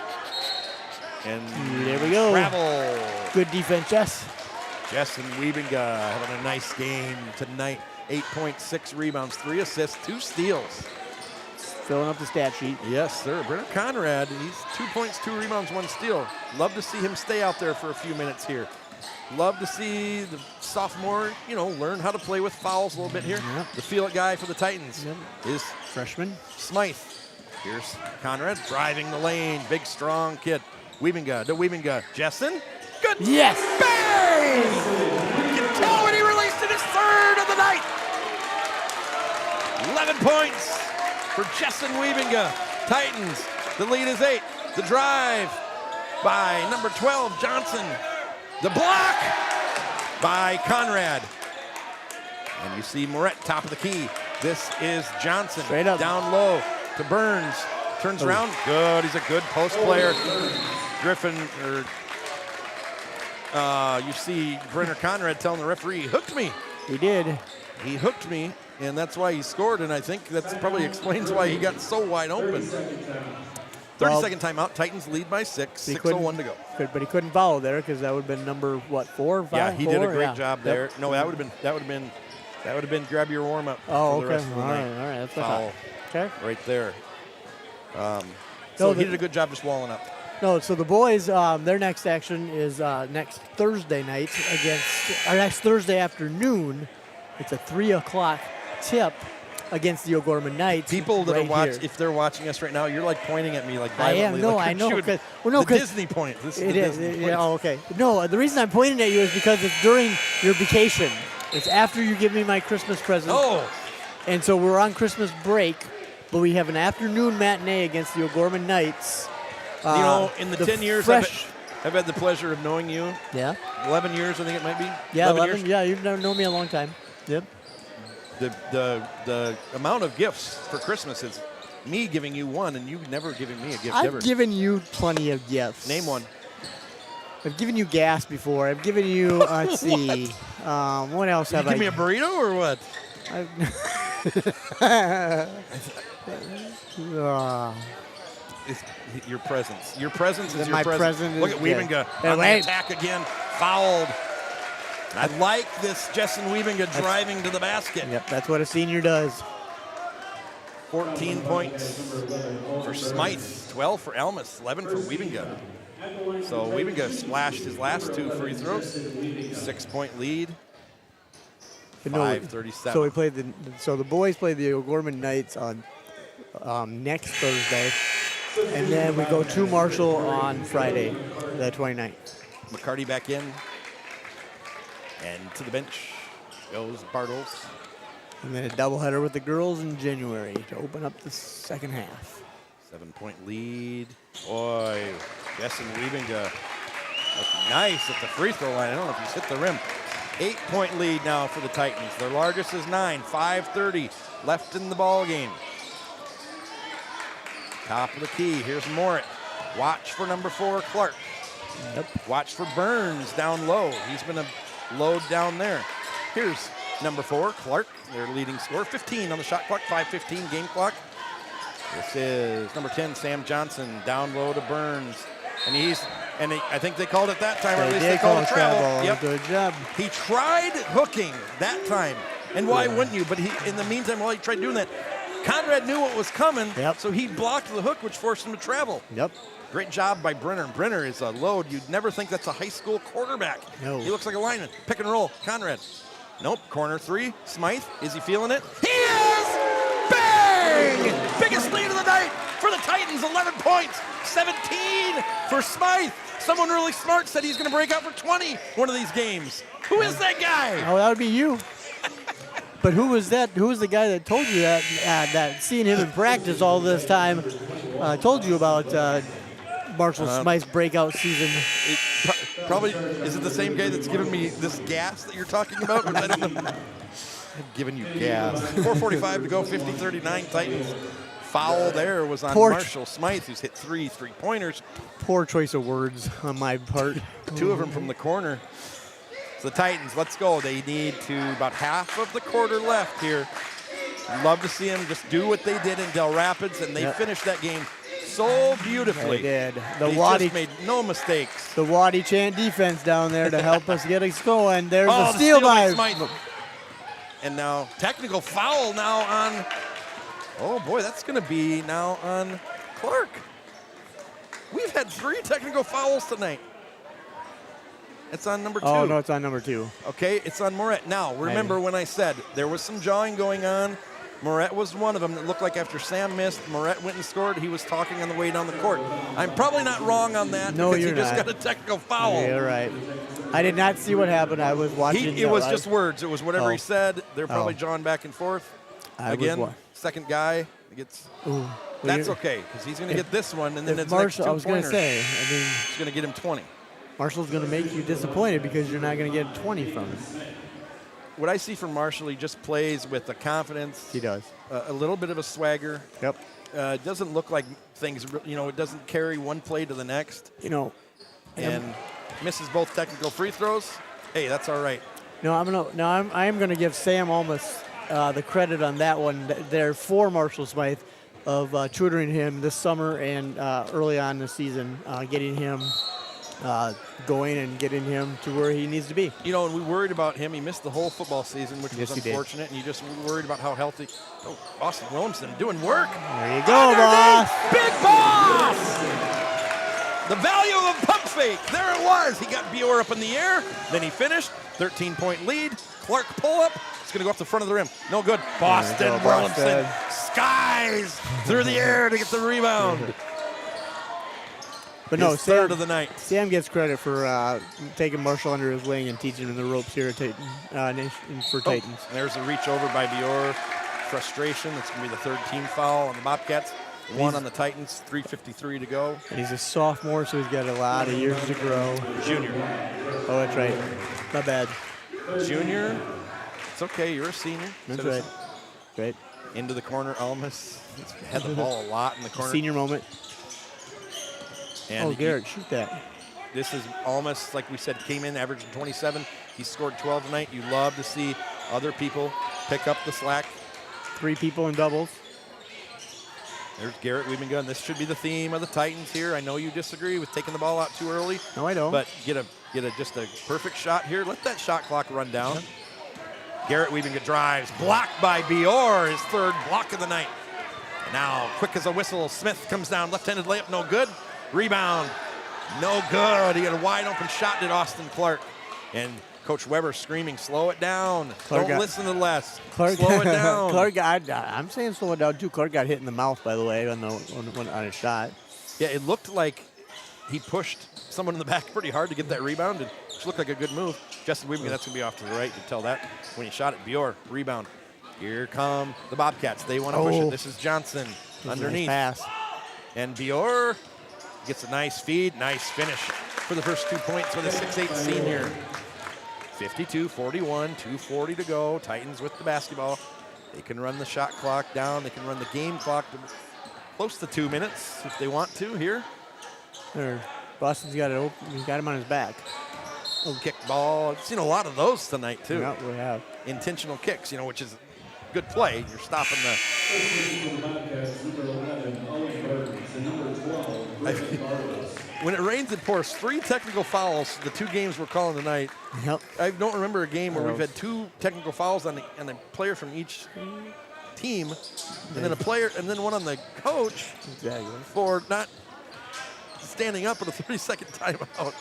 And There we go. travel. Good defense, Jess. Jessen Wiebiga having a nice game tonight. 8 points, 6 rebounds, 3 assists, 2 steals. Filling up the stat sheet. Yes, sir. Brenner Conrad, he's 2 points, 2 rebounds, 1 steal. Love to see him stay out there for a few minutes here. Love to see the sophomore, learn how to play with fouls a little bit here. Yep. The feel-it guy for the Titans is Freshman. Smythe. Here's Conrad driving the lane. Big, strong kid. Wiebiga to Wiebiga. Jessen. Good. Yes. Bang! You can tell when he released it, his 3rd of the night. 11 points for Jessen Wiebiga. Titans, the lead is 8. The drive by number 12, Johnson. The block by Conrad. And you see Moret, top of the key. This is Johnson. Straight up. Down low to Burns. Turns around. Good. He's a good post player. Griffin, you see Brenner Conrad telling the referee, he hooked me. He did. He hooked me, and that's why he scored, and I think that probably explains why he got so wide open. 30-second timeout. Titans lead by 6. 6:01 to go. But he couldn't follow there because that would have been number, 4 or 5? Yeah, he did a 4? great Yeah. job there. No, that would have been grab your warm up Oh, for the okay. rest of the All night. right. That's what I Foul thought. Okay. right there. No, So he did a good job just walling up. No, so the boys, their next action is next Thursday night next Thursday afternoon. It's a 3 o'clock tip against the O'Gorman Knights. People that right are watching, here. if they're watching us right now, you're like pointing at me like I violently. am. No, like I know. the Well, Disney point. This is It the is. Disney Yeah, point. oh, okay. No, the reason I'm pointing at you is because it's during your vacation. It's after you give me my Christmas present. Oh, And so we're on Christmas break, but we have an afternoon matinee against the O'Gorman Knights. in the 10 years fresh, I've had the pleasure of knowing you. yeah, 11 years, I think it might be. yeah, 11. years. Yeah, you've known me a long time. Yep. The amount of gifts for Christmas is me giving you one, and you never giving me a gift ever. I've given you plenty of gifts. Name one. I've given you gas before. I've given you. Let's see. What else You have give I? me a burrito or what? It's your presence. Your presence is Then your my presence. present Look is at Wiebiga good. on the Wait. attack again. Fouled. I like this Jessen Wiebiga driving to the basket. Yep, that's what a senior does. 14 points for Smythe, 12 for Elmas, 11 for Wiebiga. So Wiebiga splashed his last 2 free throws. 6-point lead. But no, 5:37. So we played the boys play the O'Gorman Knights on next Thursday, and then we go to Marshall on Friday, the 29th. McCarty back in. And to the bench goes Bartles. And then a doubleheader with the girls in January to open up the second half. 7-point lead. Boy, Jessen Wiebiga looked nice at the free throw line. I don't know if he's hit the rim. 8-point lead now for the Titans. Their largest is 9. 5:30 left in the ball game. Top of the key. Here's Morit. Watch for number 4, Clark. Yep. Watch for Burns down low. He's been a load down there. Here's number 4, Clark, their leading scorer. 15 on the shot clock. 5:15 game clock. This is number 10, Sam Johnson, down low to Burns. And I think they called it that time, or at least they called it travel. Yep. Good job. He tried hooking that time. And why wouldn't you? But in the meantime, while he tried doing that, Conrad knew what was coming, so he blocked the hook, which forced him to travel. Yep. Great job by Brenner. Brenner is a load. You'd never think that's a high school quarterback. No. He looks like a lineman. Pick and roll. Conrad. Nope. Corner 3. Smythe. Is he feeling it? He is! Bang! Biggest lead of the night for the Titans. 11 points. 17 for Smythe. Someone really smart said he's going to break out for 20 one of these games. Who is that guy? Oh, that would be you. But who was that? Who was the guy that told you that? That seeing him in practice all this time told you about Marshall Smythe's breakout season? Probably, is it the same guy that's giving me this gas that you're talking about? Or I don't know. I'm giving you gas. 4:45 to go, 50-39 Titans. Foul there was on Marshall Smythe, who's hit 3 3-pointers. Poor choice of words on my part. 2 of them from the corner. So the Titans, let's go. They need to about half of the quarter left here. Love to see them just do what they did in Del Rapids, and they finished that game so beautifully. They did. They just made no mistakes. The Waddy Chant defense down there to help us get us going. There's the a steal by Smythe. And now technical foul now on, oh boy, that's going to be now on Clark. We've had 3 technical fouls tonight. It's on number 2. Oh, no, it's on number 2. Okay, it's on Moret. Now, remember when I said there was some jawing going on. Moret was one of them. It looked like after Sam missed, Moret went and scored. He was talking on the way down the court. I'm probably not wrong on that no, because you're he just not. got a technical foul. Yeah, you're right. I did not see what happened. I was watching. It was just words. It was whatever he said. They're probably jawing back and forth. Again, second guy gets. Ooh. That's okay because he's going to get this one, and then it's Marshall, next 2 I was going to say, he's going to get him 20. Marshall's going to make you disappointed because you're not going to get 20 from him. What I see from Marshall, he just plays with the confidence. He does. A little bit of a swagger. Yep. It doesn't look like things, it doesn't carry one play to the next. And misses both technical free throws. Hey, that's all right. I am going to give Sam Almas the credit on that one there for Marshall Smythe of tutoring him this summer and early on in the season, getting him going and getting him to where he needs to be. And we worried about him. He missed the whole football season, which was unfortunate. And you just worried about how healthy. Oh, Austin Williamson doing work. There you go, boss. Big boss. The value of a pump fake. There it was. He got Bior up in the air. Then he finished. 13-point lead. Clark pull up. It's going to go off the front of the rim. No good. Boston Williamson skies through the air to get the rebound. But no, third of the night. Sam gets credit for taking Marshall under his wing and teaching him the ropes here at for Titans. There's a reach over by Bior. Frustration. That's going to be the 3rd team foul on the Bobcats. 1 on the Titans. 3:53 to go. And he's a sophomore, so he's got a lot of years to grow. Junior. Oh, that's right. Not bad. Junior. It's okay. You're a senior. That's right. Great. Into the corner. Almas. He's had the ball a lot in the corner. Senior moment. And Garrett, shoot that. This is Almas, like we said, came in averaging 27. He scored 12 tonight. You love to see other people pick up the slack. 3 people in doubles. There's Garrett Weebengun. This should be the theme of the Titans here. I know you disagree with taking the ball out too early. No, I don't. But get just a perfect shot here. Let that shot clock run down. Yep. Garrett Weebengun drives. Blocked by Bior, his 3rd block of the night. Now, quick as a whistle, Smith comes down. Left-handed layup, no good. Rebound, no good. He had a wide open shot, did Austin Clark. And Coach Weber screaming, slow it down. Don't listen to Les. Slow it down. I'm saying slow it down too. Clark got hit in the mouth, by the way, on a shot. Yeah, it looked like he pushed someone in the back pretty hard to get that rebound, which looked like a good move. Justin Weebengun, that's going to be off to the right. You can tell that when he shot it. Bior, rebound. Here come the Bobcats. They want to push it. This is Johnson underneath. Nice pass. And Bior gets a nice feed, nice finish for the first 2 points with a 6'8 senior. 52-41, 2:40 to go. Titans with the basketball. They can run the shot clock down. They can run the game clock to close to 2 minutes if they want to here. Boston's got it open. He's got him on his back. Kick ball. I've seen a lot of those tonight too. Yeah, we have. Intentional kicks, which is good play. You're stopping the When it rains, it pours. 3 technical fouls, the 2 games we're calling tonight. Yep. I don't remember a game where we've had 2 technical fouls on a player from each team, and then a player, and then one on the coach for not standing up at a 30-second timeout.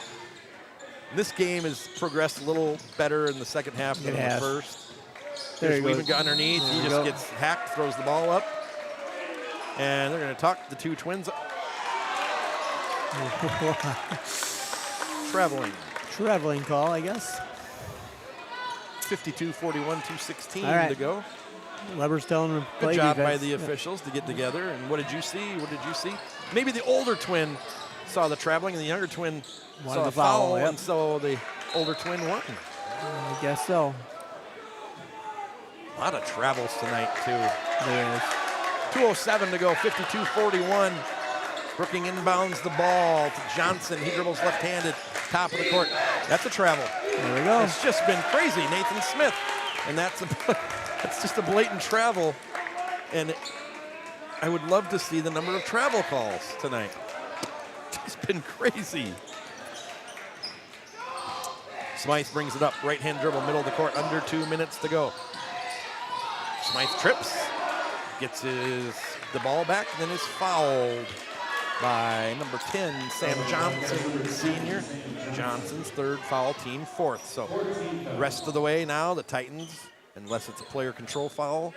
This game has progressed a little better in the second half than the first. There's Weaven got underneath. He just gets hacked, throws the ball up. And they're going to talk the 2 twins. Traveling call, I guess. 52-41, 2:16 right. to go. Weber's telling him Good play job by defense. the officials to get together. And what did you see? Maybe the older twin saw the traveling, and the younger twin saw the foul, and so the older twin won. I guess so. A lot of travels tonight, too. There is. 2:07 to go, 52-41. Brookings inbounds the ball to Johnson. He dribbles left-handed, top of the court. That's a travel. There we go. It's just been crazy. Nathan Smith. And that's just a blatant travel. And I would love to see the number of travel calls tonight. It's been crazy. Smythe brings it up. Right-hand dribble, middle of the court, under 2 minutes to go. Smythe trips, gets the ball back, then is fouled by number 10, Sam Johnson, senior. Johnson's 3rd foul, team 4th. So rest of the way now, the Titans, unless it's a player control foul,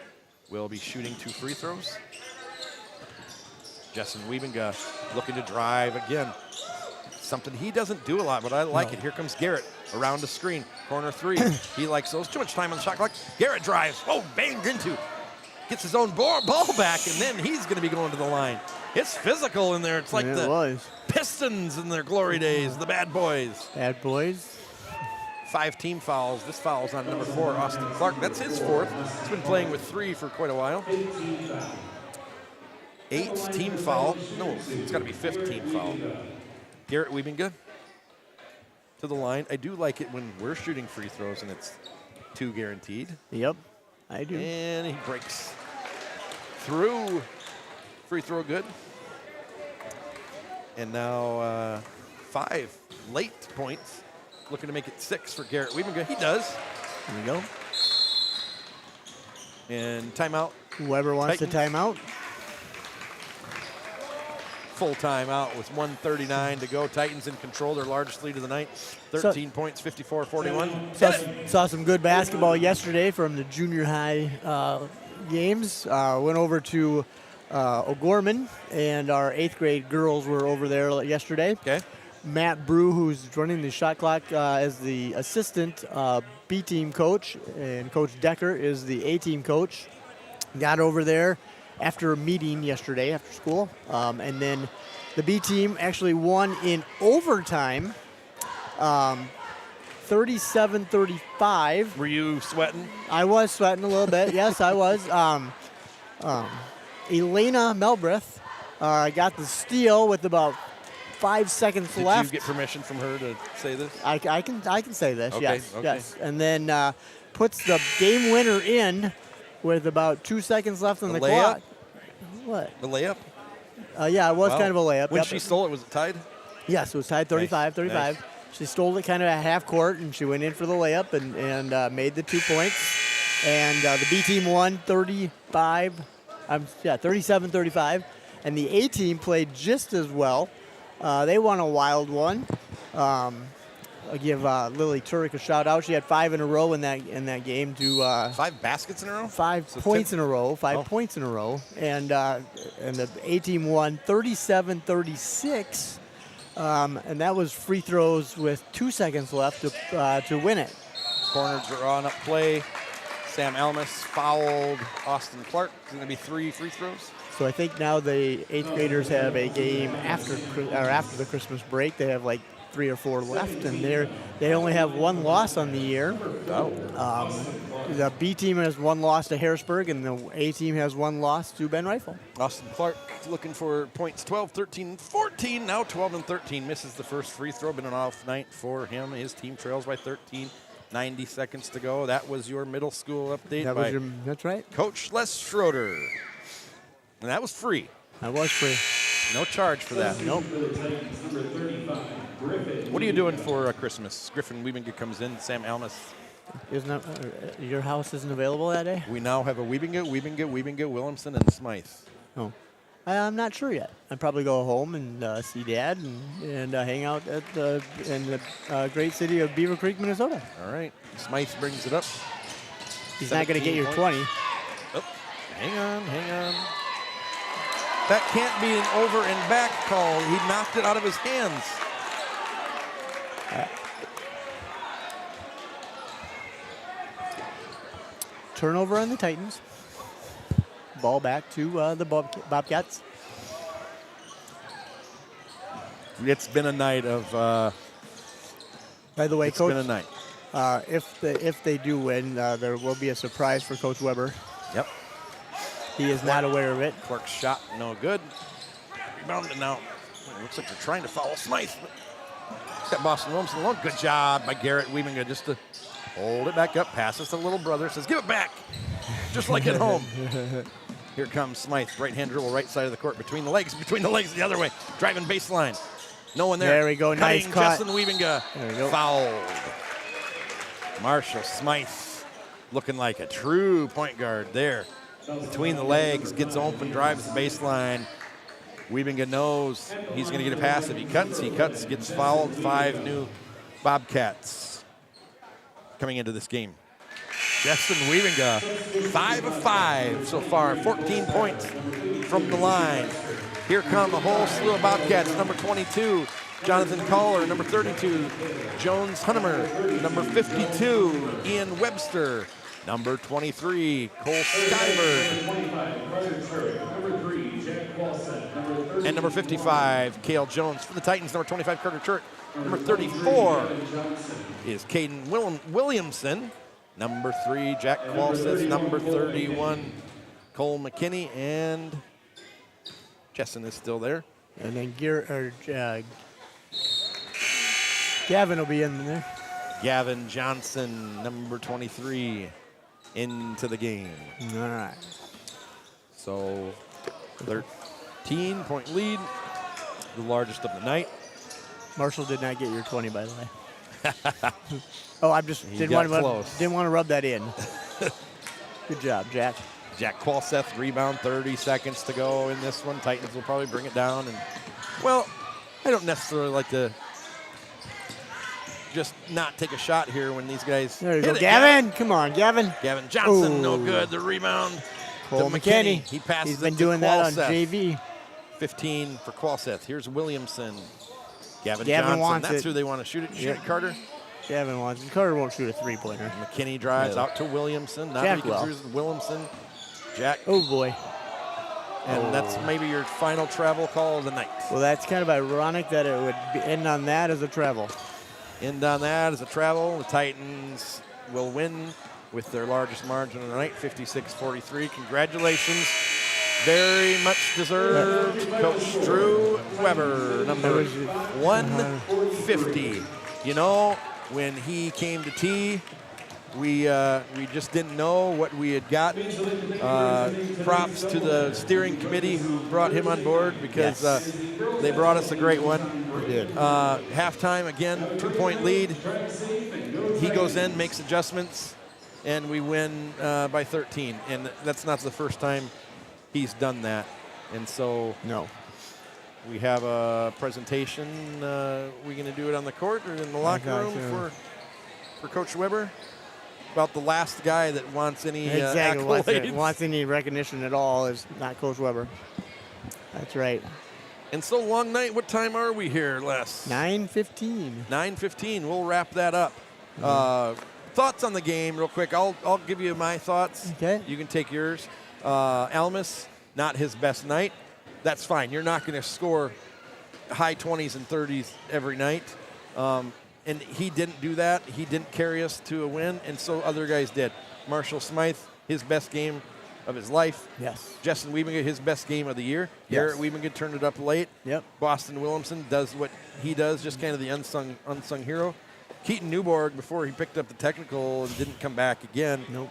will be shooting 2 free throws. Justin Wiebenga looking to drive again. Something he doesn't do a lot, but I like it. Here comes Garrett around the screen. Corner 3. He likes those. Too much time on the shot clock. Garrett drives. Oh, banged into. Gets his own ball back, and then he's going to be going to the line. It's physical in there. It's like the Pistons in their glory days, the bad boys. Bad boys. 5 team fouls. This foul's on number 4, Austin Clark. That's his 4th. He's been playing with 3 for quite a while. 8th team foul. No, it's got to be 5th team foul. Garrett Wiebenga to the line. I do like it when we're shooting free throws and it's 2 guaranteed. Yep, I do. And he breaks through. Free throw good. And now 5 late points. Looking to make it 6 for Garrett Wiebenga. He does. There we go. And timeout. Whoever wants Titans. to timeout. Full timeout with 1:39 to go. Titans in control, their largest lead of the night. 13 points, 54-41. Saw some good basketball yesterday from the junior high games. Went over to O'Gorman, and our 8th grade girls were over there yesterday. Okay. Matt Brew, who's running the shot clock as the assistant B team coach, and Coach Decker is the A team coach. Got over there after a meeting yesterday after school, and then the B team actually won in overtime, 37-35. Were you sweating? I was sweating a little bit. Yes, I was. Elena Melbreth got the steal with about 5 seconds left. Did you get permission from her to say this? I can say this. Okay, yes, okay. yes, and then puts the game winner in with about 2 seconds left on the layup? clock. What? The layup? Yeah, it was Wow. kind of a layup. When Yep. she stole it, was it tied? Yes, it was tied 35-35. Nice. She stole it kind of at half court, and she went in for the layup and made the 2 points. And the B team won 37-35. And the A team played just as well. They won a wild one. I'll give Lily Turek a shout out. She had 5 in a row in that game to 5 baskets in a row? 5 So points 10 in a row. 5 points in a row, and the A team won 37-36, and that was free throws with 2 seconds left to win it. Corner drawn up play. Sam Almus fouled Austin Clark. It's going to be 3 free throws. So I think now the 8th graders have a game after the Christmas break. They have like 3 or 4 left, and they only have 1 loss on the year. The B team has 1 loss to Harrisburg, and the A team has 1 loss to Ben Rifle. Austin Clark looking for points 12, 13, 14. Now 12 and 13. Misses the first free throw. Been an off night for him. His team trails by 13. 90 seconds to go. That was your middle school update. That's right. Coach Les Schroeder. And that was free. That was free. No charge for that. Nope. What are you doing for Christmas? Griffin Weebinga comes in. Sam Almas. Isn't that, your house isn't available that day? We now have a Weebinga, Williamson, and Smythe. Oh. I'm not sure yet. I'd probably go home and see Dad and hang out in the great city of Beaver Creek, Minnesota. All right. Smythe brings it up. He's not going to get your 20. Oh, hang on. That can't be an over and back call. He knocked it out of his hands. Turnover on the Titans. Ball back to the Bobcats. It's been a night of. By the way, it's Coach, been a night. If they do win, there will be a surprise for Coach Weber. Yep. He is not aware of it. Clark's shot, no good. Rebounded now. Looks like they're trying to follow Smythe. Got Boston Williamson alone. Good job by Garrett Weebinga just to hold it back up. Passes to the little brother. Says, give it back. Just like at home. Here comes Smythe. Right-hand dribble, right side of the court. Between the legs the other way. Driving baseline. No one there. There we go. Nice Cutting cut. Justin Weebinga. There we go. Fouled. Marshall Smythe looking like a true point guard there. Between the legs, gets open, drives the baseline. Weebinga knows he's going to get a pass. If he cuts, gets fouled. 5 new Bobcats coming into this game. Justin Weebinga, 5 of 5 so far, 14 points from the line. Here come a whole slew of Bobcats. Number 22, Jonathan Caller. Number 32, Jones Hunnemer. Number 52, Ian Webster. Number 23, Cole Skyberg. And number 55, Cale Jones. For the Titans, number 25, Carter Church. Number 34 is Caden Williamson. Number 3, Jack Qualseth. Number 31, Cole McKinney. And Jessen is still there. And then Gavin will be in there. Gavin Johnson, number 23, into the game. All right. So 13-point lead, the largest of the night. Marshall did not get your 20, by the way. Oh, I just He didn't got want close. to rub that in. Good job, Jack. Jack Qualseth, rebound, 30 seconds to go in this one. Titans will probably bring it down. And, well, I don't necessarily like to just not take a shot here when these guys There you hit go, it. Gavin. Come on, Gavin. Gavin Johnson, no Ooh. good. The rebound. Cole to McKinney. He passes He's been it to doing that on Qualseth. JV. 15 for Qualseth. Here's Williamson. Gavin Gavin Johnson. wants That's it. who they want to shoot it. Shoot it, Carter. Gavin wants it. Carter won't shoot a three-pointer. McKinney drives out to Williamson. Not Jack to be confused with Williamson. Jack. Oh, boy. And that's maybe your final travel call of the night. Well, that's kind of ironic that it would end on that as a travel. End on that as a travel. The Titans will win with their largest margin of the night, 56-43. Congratulations. Very much deserved. Coach Drew Weber, number 150. You know, when he came to T, we just didn't know what we had gotten. Props to the steering committee who brought him on board because they brought us a great one. Halftime, again, 2-point lead. He goes in, makes adjustments, and we win by 13. And that's not the first time he's done that. And so we have a presentation. We going to do it on the court or in the locker room for Coach Weber? About the last guy that wants any accolades. Wants any recognition at all is not Coach Weber. That's right. And so long night. What time are we here, Les? 9:15. 9:15. We'll wrap that up. Thoughts on the game, real quick. I'll give you my thoughts. Okay. You can take yours. Almas, not his best night. That's fine. You're not going to score high 20s and 30s every night. And he didn't do that. He didn't carry us to a win, and so other guys did. Marshall Smythe, his best game of his life. Yes. Justin Weebinga, his best game of the year. Yes. Garrett Weebinga turned it up late. Yep. Boston Williamson does what he does, just kind of the unsung hero. Keaton Newborg, before he picked up the technical and didn't come back again. Nope.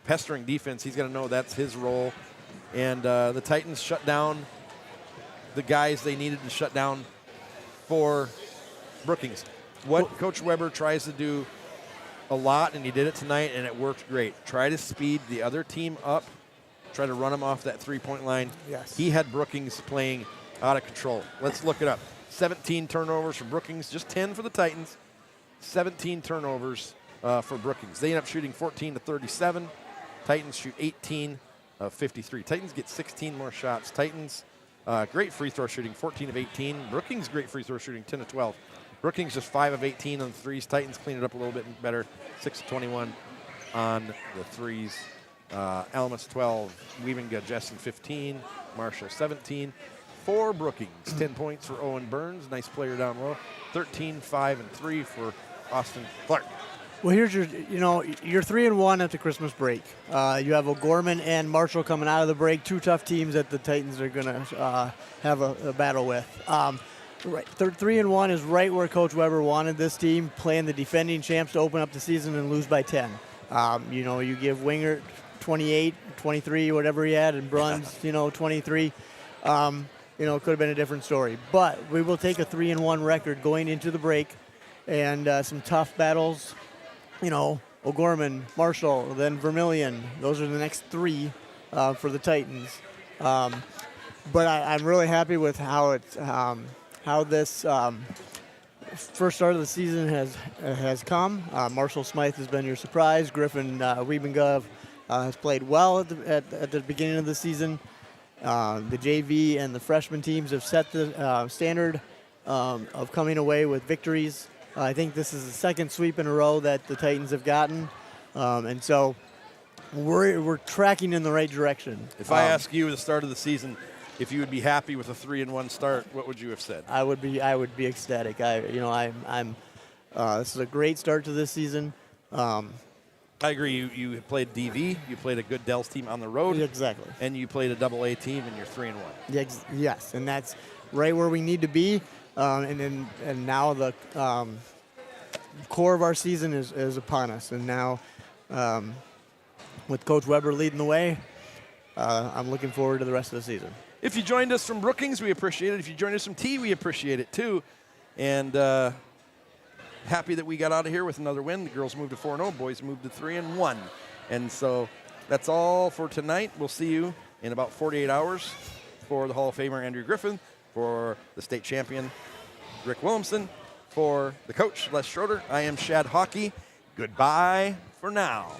Pestering defense, he's got to know that's his role. And the Titans shut down the guys they needed to shut down for Brookings. What Coach Weber tries to do a lot, and he did it tonight, and it worked great. Try to speed the other team up, try to run them off that three-point line. Yes. He had Brookings playing out of control. Let's look it up. 17 turnovers for Brookings, just 10 for the Titans. 17 turnovers for Brookings. They end up shooting 14 to 37. Titans shoot 18 of 53. Titans get 16 more shots. Titans, great free throw shooting, 14 of 18. Brookings, great free throw shooting, 10 of 12. Brookings just 5 of 18 on the threes. Titans clean it up a little bit better, 6 of 21 on the threes. Alamance 12, Weavinga, Jessen 15, Marshall 17. For Brookings, 10 points for Owen Burns, nice player down low. 13, 5, and 3 for Austin Clark. Well, here's your, you're 3-1 at the Christmas break. You have O'Gorman and Marshall coming out of the break, two tough teams that the Titans are going to have a battle with. Right, 3-1 is right where Coach Weber wanted this team, playing the defending champs to open up the season and lose by 10. You give Wingert 28, 23, whatever he had, and Bruns, 23. It could have been a different story. But we will take a 3-1 record going into the break, and some tough battles. O'Gorman, Marshall, then Vermilion. Those are the next three for the Titans. But I'm really happy with how this first start of the season has come. Marshall Smythe has been your surprise. Griffin Wiebengov has played well at the beginning of the season. The JV and the freshman teams have set the standard of coming away with victories. I think this is the second sweep in a row that the Titans have gotten, and so we're tracking in the right direction. If I ask you at the start of the season if you would be happy with a 3-1 start, what would you have said? I would be ecstatic. This is a great start to this season. I agree. You played DV. You played a good Dells team on the road. Exactly. And you played a AA team, and you're 3-1. Yes, and that's right where we need to be. And now the core of our season is upon us. And now, with Coach Weber leading the way, I'm looking forward to the rest of the season. If you joined us from Brookings, we appreciate it. If you joined us from T, we appreciate it too. And happy that we got out of here with another win. The girls moved to 4-0, boys moved to 3-1. And so that's all for tonight. We'll see you in about 48 hours for the Hall of Famer Andrew Griffin, for the state champion Rick Williamson, for the coach Les Schroeder. I am Shad Hockey. Goodbye for now.